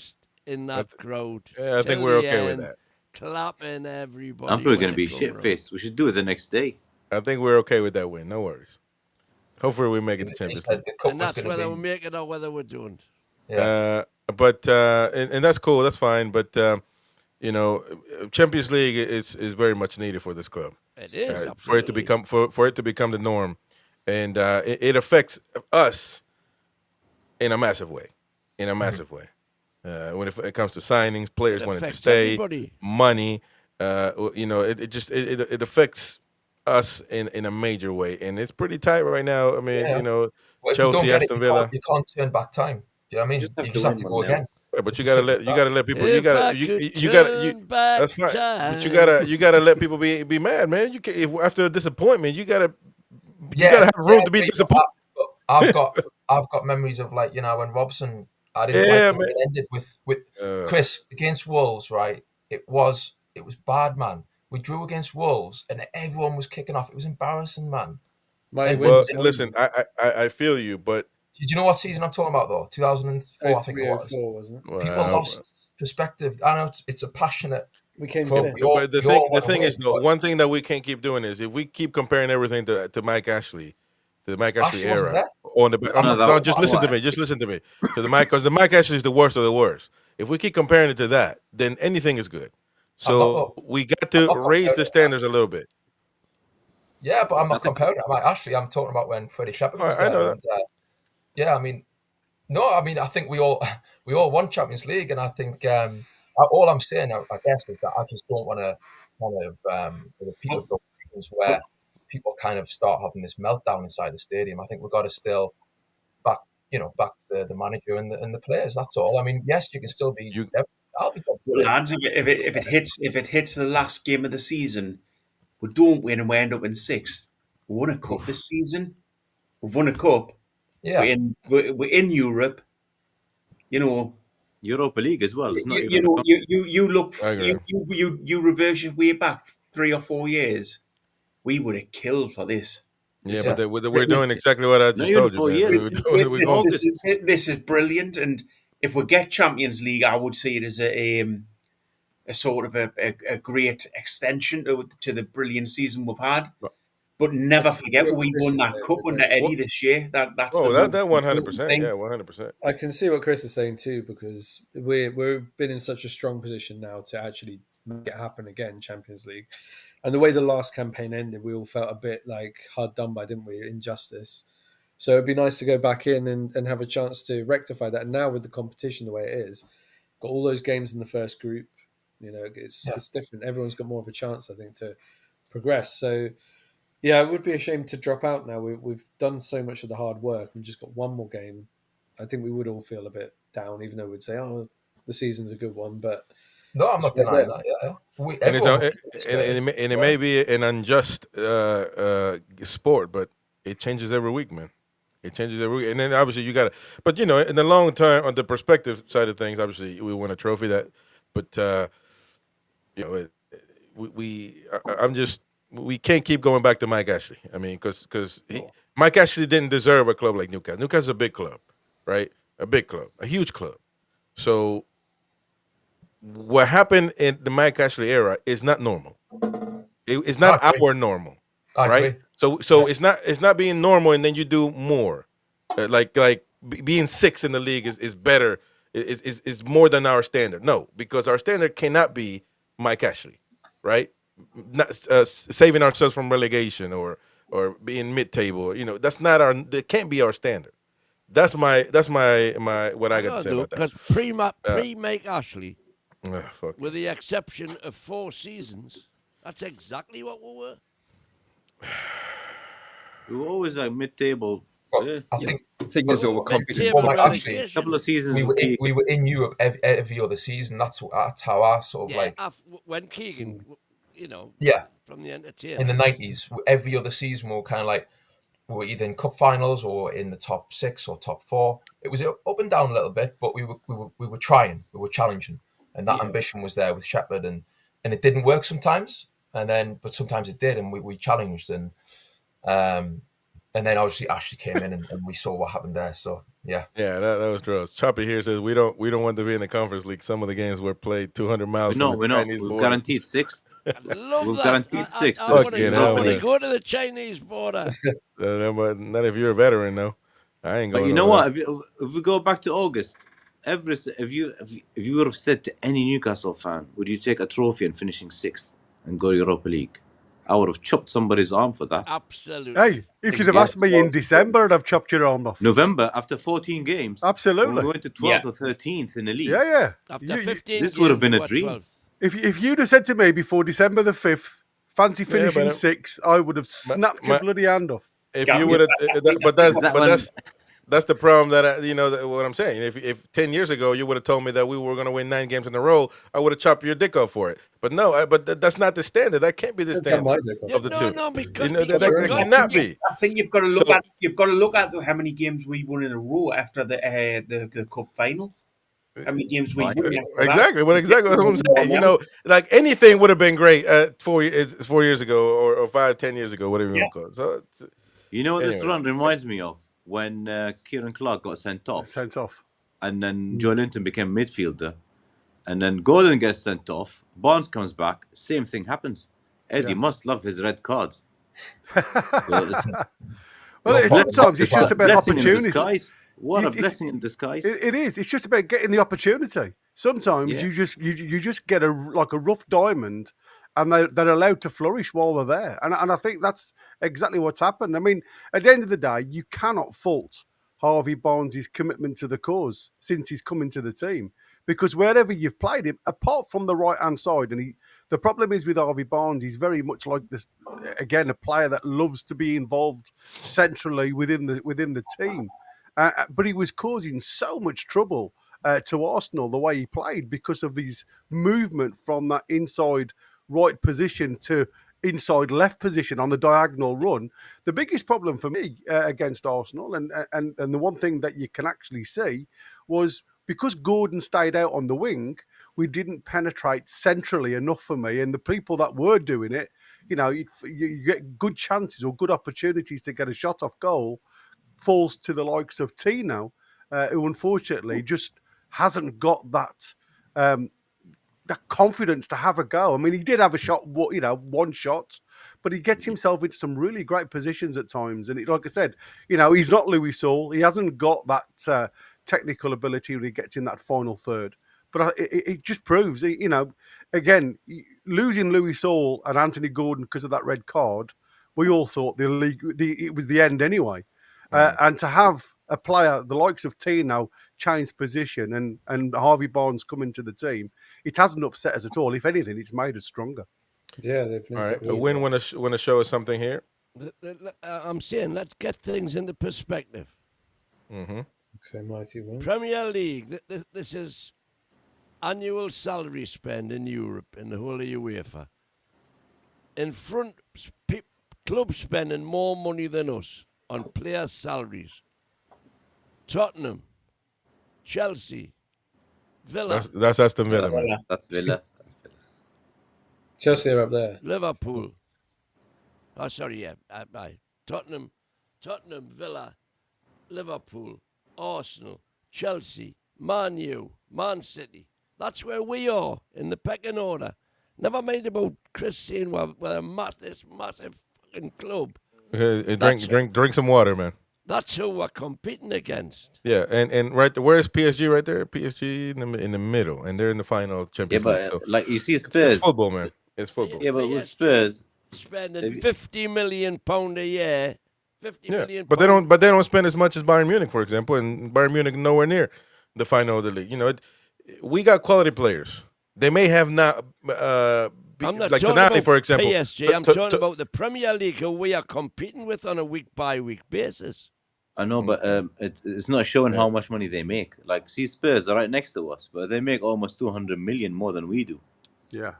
in that crowd.
Yeah, I think we're okay with that.
Clapping everybody.
I'm probably going to be shit-faced. We should do it the next day.
I think we're okay with that win. No worries. Hopefully we make it to Champions League.
And that's whether we make it or whether we don't.
And that's cool. That's fine. But you know, Champions League is very much needed for this club.
It is
For
absolutely.
it to become for it to become the norm, and it affects us in a massive way. In a massive way. When it comes to signings, players
It
wanting to
affects
stay,
everybody.
money. You know, it affects us in a major way, and it's pretty tight right now. I mean,
Yeah.
you know,
Well, if you don't
Chelsea,
get it,
Aston Villa.
you can't turn back time. Do you know what I mean?
Just have
You
to
just have
win
to
one
go
now.
again.
Yeah, but
It's
you
as
gotta
simple as
let
that.
people.
If I could
You
turn back
that's fine.
time.
But you gotta let people be mad, man. You can, if after a disappointment, you gotta have room to be
agree,
disappointed.
but I've got memories of, like, you know, when Robson. I didn't
Yeah,
like the way
man.
it ended with Chris against Wolves. Right? It was bad, man. We drew against Wolves, and everyone was kicking off. It was embarrassing, man.
Might
And
win
Well,
was
listen,
horrible.
I feel you, but
did you know what season I'm talking about, though? 2004, I think it
03,
was.
04, wasn't it?
People
well,
lost perspective. I know it's a passionate
We came
club.
fifth.
but the
We all
thing
want to win,
is though,
but
one thing that we can't keep doing is if we keep comparing everything to Mike Ashley, to the Mike Ashley
Ashley wasn't
era,
there.
on the
I'm
No,
not
that
no,
talking
was
just
about
listen
that.
to me, to the Mike, because the Mike Ashley is the worst of the worst. If we keep comparing it to that, then anything is good.
I'm not,
So
though.
we got
I'm
to
not
raise
comparing
the
it.
standards a little bit.
Yeah, but I'm
I
not
think
comparing it. Like, Ashley, I'm talking about when Freddie Shepherd was
I know
there,
that.
and yeah, I mean, no, I mean, I think we all we all won Champions League, and I think all I'm saying, I guess, is that I just don't want to kind of repeat of those things where people kind of start having this meltdown inside the stadium. I think we've got to still back, back the manager and the players. That's all. I mean, yes, you can still be.
You
I'll be
But
brilliant.
lads, if it hits the last game of the season, we don't win and we end up in sixth. We won a cup this season. We've won a cup.
Yeah,
We're in Europe. You know,
Europa League as well. It's not
you
even.
know, you look,
I agree.
you reverse your way back 3 or 4 years. We would have killed for this.
Yeah,
yeah.
but we're doing exactly what I
Not
just
even
told you,
4 years.
man. We're doing, we're going.
August.
This is brilliant, and if we get Champions League, I would see it as a sort of a great extension to the brilliant season we've had. But never forget
what
we
Chris
won
is
that
saying,
cup
I
under
think.
Eddie this year. That's
Oh,
the
that
most
100%.
important thing.
Yeah, 100%.
I can see what Chris is saying too, because we've been in such a strong position now to actually make it happen again, Champions League. And the way the last campaign ended, we all felt a bit like hard done by, didn't we? Injustice. So it'd be nice to go back in and have a chance to rectify that. And now with the competition the way it is, got all those games in the first group, it's different. Everyone's got more of a chance, I think, to progress. So yeah, it would be a shame to drop out now. We've done so much of the hard work. We've just got one more game. I think we would all feel a bit down, even though we'd say, "Oh, the season's a good one." But
No, I'm not
it's right
denying
there.
that. Yeah.
And
Everyone would think
it may be an unjust sport, but it changes every week, man. It changes every week, and then obviously you got to. But in the long term, on the perspective side of things, obviously we won a trophy that. But we can't keep going back to Mike Ashley. I mean, because Mike Ashley didn't deserve a club like Newcastle. Newcastle's a big club, right? A big club, a huge club. So what happened in the Mike Ashley era is not normal. It's not
I agree.
our normal,
I
right?
agree.
So it's not being normal, and then you do more. Being sixth in the league is better. Is more than our standard. No, because our standard cannot be Mike Ashley, right? Not saving ourselves from relegation or being mid-table. That's not our. That can't be our standard. That's my what I got to say about that.
Because pre-Mike Ashley,
Fuck.
with the exception of 4 seasons, that's exactly what we were.
We were always like mid-table.
But I think the thing is, though, we're competing
Mid-table
for Mike Ashley.
relegation.
Couple of seasons.
We were in Europe every other season. That's how I sort of
when Keegan,
yeah,
from the entertainment.
in the 90s, every other season we were kind of like, we were either in cup finals or in the top 6 or top 4. It was up and down a little bit, but we were trying, we were challenging, and that ambition was there with Shepherd, and it didn't work sometimes, but sometimes it did, and we challenged, and then obviously Ashley came in, and we saw what happened there. So yeah,
that was dross. Choppy here says we don't want to be in the conference league. Some of the games were played 200 miles.
No,
from
we're
the
not.
Chinese
We've
border.
guaranteed sixth.
I love
We've
that.
guaranteed 6.
I want
Fucking
to
hell, man.
go to the Chinese border.
Not if you're a veteran, though. I ain't going.
But you know what? If we go back to August, If you would have said to any Newcastle fan, would you take a trophy and finishing 6th and go Europa League? I would have chopped somebody's arm for that.
Absolutely.
Hey, if you'd have asked me in December, I'd have chopped your arm off.
November, after 14 games,
Absolutely.
when we went to 12th or 13th in the league.
Yeah.
After 15
this would have
games,
been a
what,
dream.
12?
If you'd have said to me before December the 5th, fancy finishing
but-
6th, I would have snapped your bloody hand off.
If
Yeah,
you would have, but
That
that's the problem that what I'm saying. If 10 years ago you would have told me that we were going to win 9 games in a row, I would have chopped your dick off for it. But no, that's not the standard. That can't be the standard of the two.
No, because
that cannot be.
I think you've got to look at how many games we won in a row after the cup final. How many games we won after that.
Exactly. What I'm saying. Like anything would have been great 4 years ago or 5, 10 years ago, whatever you want to call it. So,
what this
Anyways.
run reminds me of? When Kieran Clark got sent off. And then Joe Linton became midfielder. And then Gordon gets sent off. Barnes comes back. Same thing happens. Eddie must love his red cards.
Sometimes it's just about
blessing in
opportunities.
disguise. What a blessing in disguise.
It is. It's just about getting the opportunity. Sometimes you just get a rough diamond, and they're allowed to flourish while they're there. And I think that's exactly what's happened. I mean, at the end of the day, you cannot fault Harvey Barnes' commitment to the cause since he's come into the team. Because wherever you've played him, apart from the right-hand side, and the problem is with Harvey Barnes, he's very much like this, again, a player that loves to be involved centrally within the team. But he was causing so much trouble to Arsenal the way he played because of his movement from that inside right position to inside left position on the diagonal run. The biggest problem for me against Arsenal, and the one thing that you can actually see, was because Gordon stayed out on the wing, we didn't penetrate centrally enough for me. And the people that were doing it, you get good chances or good opportunities to get a shot off goal, falls to the likes of Tino, who unfortunately just hasn't got that confidence to have a go. I mean, he did have a shot, one shot, but he gets himself into some really great positions at times. And like I said, he's not Louis Saul. He hasn't got that technical ability when he gets in that final third. But it just proves, again, losing Louis Saul and Anthony Gordon because of that red card, we all thought the league, it was the end anyway. And to have a player, the likes of Tino, change position and Harvey Barnes come into the team, it hasn't upset us at all. If anything, it's made us stronger.
Yeah, they've
all right. A win want to show us something here.
I'm saying let's get things into perspective.
Mm-hmm.
Okay, mighty win.
Premier League, this is annual salary spend in Europe in the whole of UEFA. In front, clubs spending more money than us on players' salaries. Tottenham, Chelsea, Villa.
That's Aston Villa, man.
That's Villa.
Chelsea are up there.
Liverpool. Oh, sorry, yeah. Tottenham, Villa, Liverpool, Arsenal, Chelsea, Man U, Man City. That's where we are in the pecking order. Never mind about Chris saying we're this massive fucking club.
Drink some water, man.
That's who we're competing against.
Yeah, and right there, where's PSG right there? PSG in the middle, and they're in the final of Champions League.
Yeah, but
so
like you see Spurs.
It's football, man. It's football.
Yeah, but with Spurs,
spending £50 million a year. £50 million.
But they don't spend as much as Bayern Munich, for example, and Bayern Munich nowhere near the final of the league. We got quality players. They may have not.
I'm not
like
talking
Tonali,
about
for example.
PSG. I'm talking about the Premier League, who we are competing with on a week-by-week basis.
I know, but it's not showing how much money they make. Like, see, Spurs are right next to us, but they make almost 200 million more than we do.
Yeah.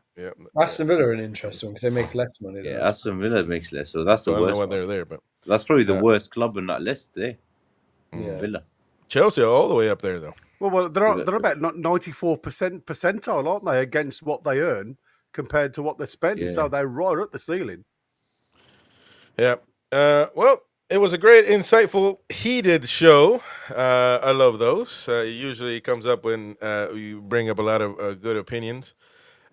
Aston Villa are an interesting one because they make less money.
Yeah, Aston Villa makes less, so that's the worst.
I don't know why
one.
they're there, but
that's probably the worst club on that list today. Villa.
Chelsea are all the way up there, though.
Well, they're about 94% percentile, aren't they, against what they earn compared to what they spend?
Yeah.
So they're right at the ceiling.
Yeah. Well, it was a great, insightful, heated show. I love those. It usually comes up when you bring up a lot of good opinions.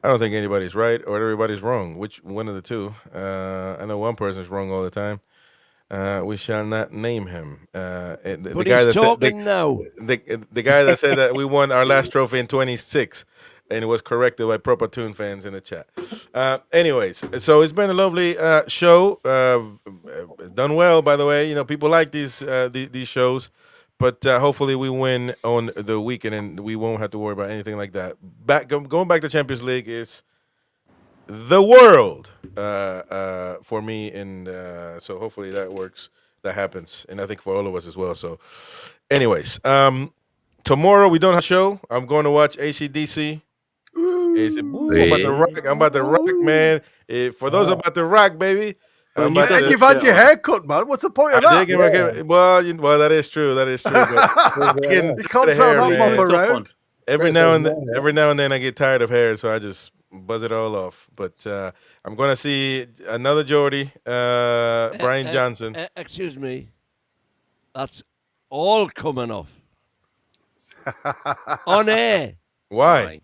I don't think anybody's right or everybody's wrong. Which one of the two? I know one person's wrong all the time. We shall not name him. The
But
guy
he's
that
talking
said
now.
the guy that said that we won our last trophy in 26, and it was corrected by proper Toon fans in the chat. Anyways, so it's been a lovely show. Done well, by the way. You know, people like these shows, but hopefully we win on the weekend, and we won't have to worry about anything like that. Going back to Champions League is the world for me, and so hopefully that works, that happens, and I think for all of us as well. So anyways, tomorrow we don't have a show. I'm going to watch ACDC. I'm about to rock, man. For those about to rock, baby, I'm about
And
to,
you've had your hair cut, man. What's the point of that?
well, that is true, that is true, but
You can't throw that mop around.
every now and then I get tired of hair, so I just buzz it all off. But I'm gonna see another Geordie, Brian Johnson.
Excuse me. That's all coming off. On air.
Why?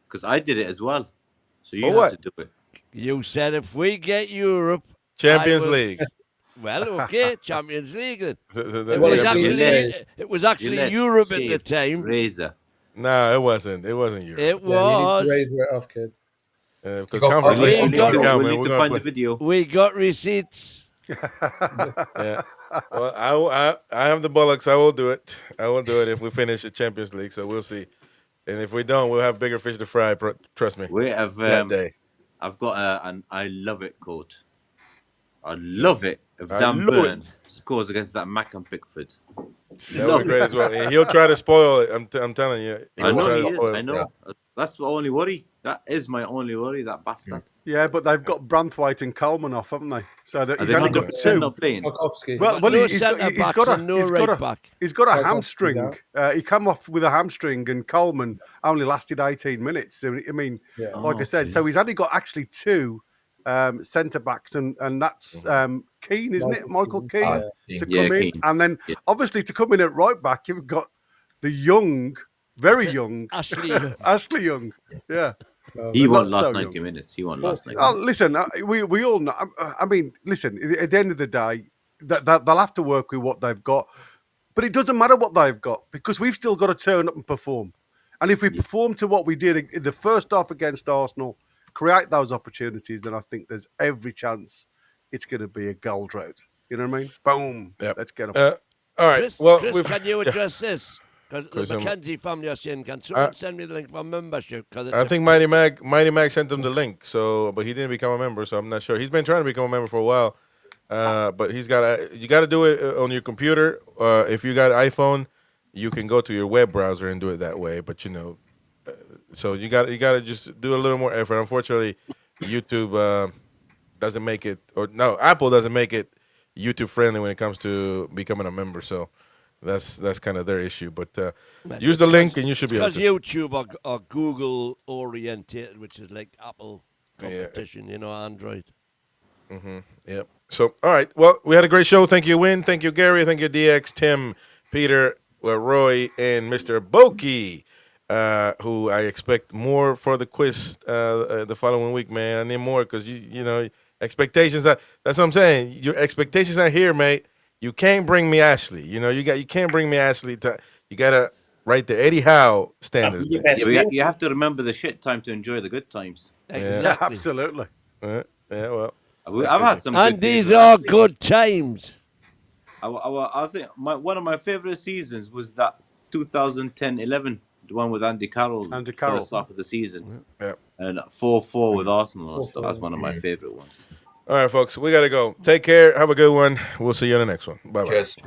Because I did it as well. So you
For
have
what?
to do it.
You said if we get Europe,
Champions
I will-
League.
Well, okay, Champions League. Then.
So
It was
yeah,
actually it was actually
Gillette
Europe at the
shaved
time.
Razor.
no, it wasn't. It wasn't Europe.
It
Yeah, you need
was.
to razor it off, kid.
Because
You got-
conference
We
league
We
won't
need
got-
to,
count,
we
man.
need
We're
to
gonna
find
play.
the video.
We got receipts.
Yeah. Well, I have the bollocks. I will do it. I will do it if we finish the Champions League. So we'll see. And if we don't, we'll have bigger fish to fry. Trust me.
We have.
That day.
I've got an I love it quote. I love it. If
I
Dan
love it.
Burn scores against that Mac and Pickford.
That would be great as well. And he'll try to spoil it. I'm telling you.
I
will
know
try
he
to
is.
spoil
I
it.
know. That's my only worry. That is my only worry. That bastard.
Yeah, but they've got Branthwaite and Coleman off, haven't they? So that
Are
he's
they
only
not,
got
they're
two.
not playing.
Tarkovsky.
Well,
no
he's
centre backs
got
and no right back.
he's got a
Tarkovsky's
hamstring. He came off with a hamstring, and Coleman only lasted 18 minutes. So, I mean,
Yeah.
like I said, so he's only got actually two centre backs, and that's Keane, isn't it? Michael Keane
Yeah.
to
Yeah,
come in,
Keane.
and then
Yeah.
obviously to come in at right back, you've got the young, very young
Ashley.
Ashley Young. Yeah.
He
But
won't
not
last
so
90
young.
minutes. He won't last 90
Oh,
minutes.
listen, we all know. I mean, listen. At the end of the day, they'll have to work with what they've got, but it doesn't matter what they've got because we've still got to turn up and perform. And if we perform to what we did in the first half against Arsenal, create those opportunities, then I think there's every chance it's going to be a goal drought. You know what I mean? Boom.
Yep.
Let's get them.
All right.
Chris,
Well,
Chris, can you address this? Because
Chris,
the
I'm-
Mackenzie family are saying, can someone send me the link for membership? Cause
I think Mighty Mac sent him the link. So, but he didn't become a member. So I'm not sure. He's been trying to become a member for a while. But you got to do it on your computer. If you got an iPhone, you can go to your web browser and do it that way. But so you got to just do a little more effort. Unfortunately, YouTube doesn't make it, or no, Apple doesn't make it YouTube friendly when it comes to becoming a member. So that's kind of their issue. But use the link and you should be able
because
to.
YouTube are Google oriented, which is like Apple competition, Android.
Yep. So, all right. Well, we had a great show. Thank you, Win. Thank you, Gary. Thank you, DX, Tim, Peter, Roy, and Mr. Boki, who I expect more for the quiz the following week, man. I need more because, expectations. That's what I'm saying. Your expectations are here, mate. You can't bring me Ashley. You can't bring me Ashley. You got to write the Eddie Howe standards.
Your
man.
best
Yeah,
mate.
you have to remember the shit time to enjoy the good times.
Exactly.
Absolutely.
Yeah, well.
I've had some
And
good days
these
with
are
Ashley.
good times.
I think one of my favorite seasons was that 2010-11, the one with Andy Carroll.
Andy Carroll.
First half of the season.
Yeah.
And 4-4 with Arsenal and stuff.
4-4.
That's one of my favorite ones.
All right, folks. We got to go. Take care. Have a good one. We'll see you on the next one. Bye-bye.
Cheers.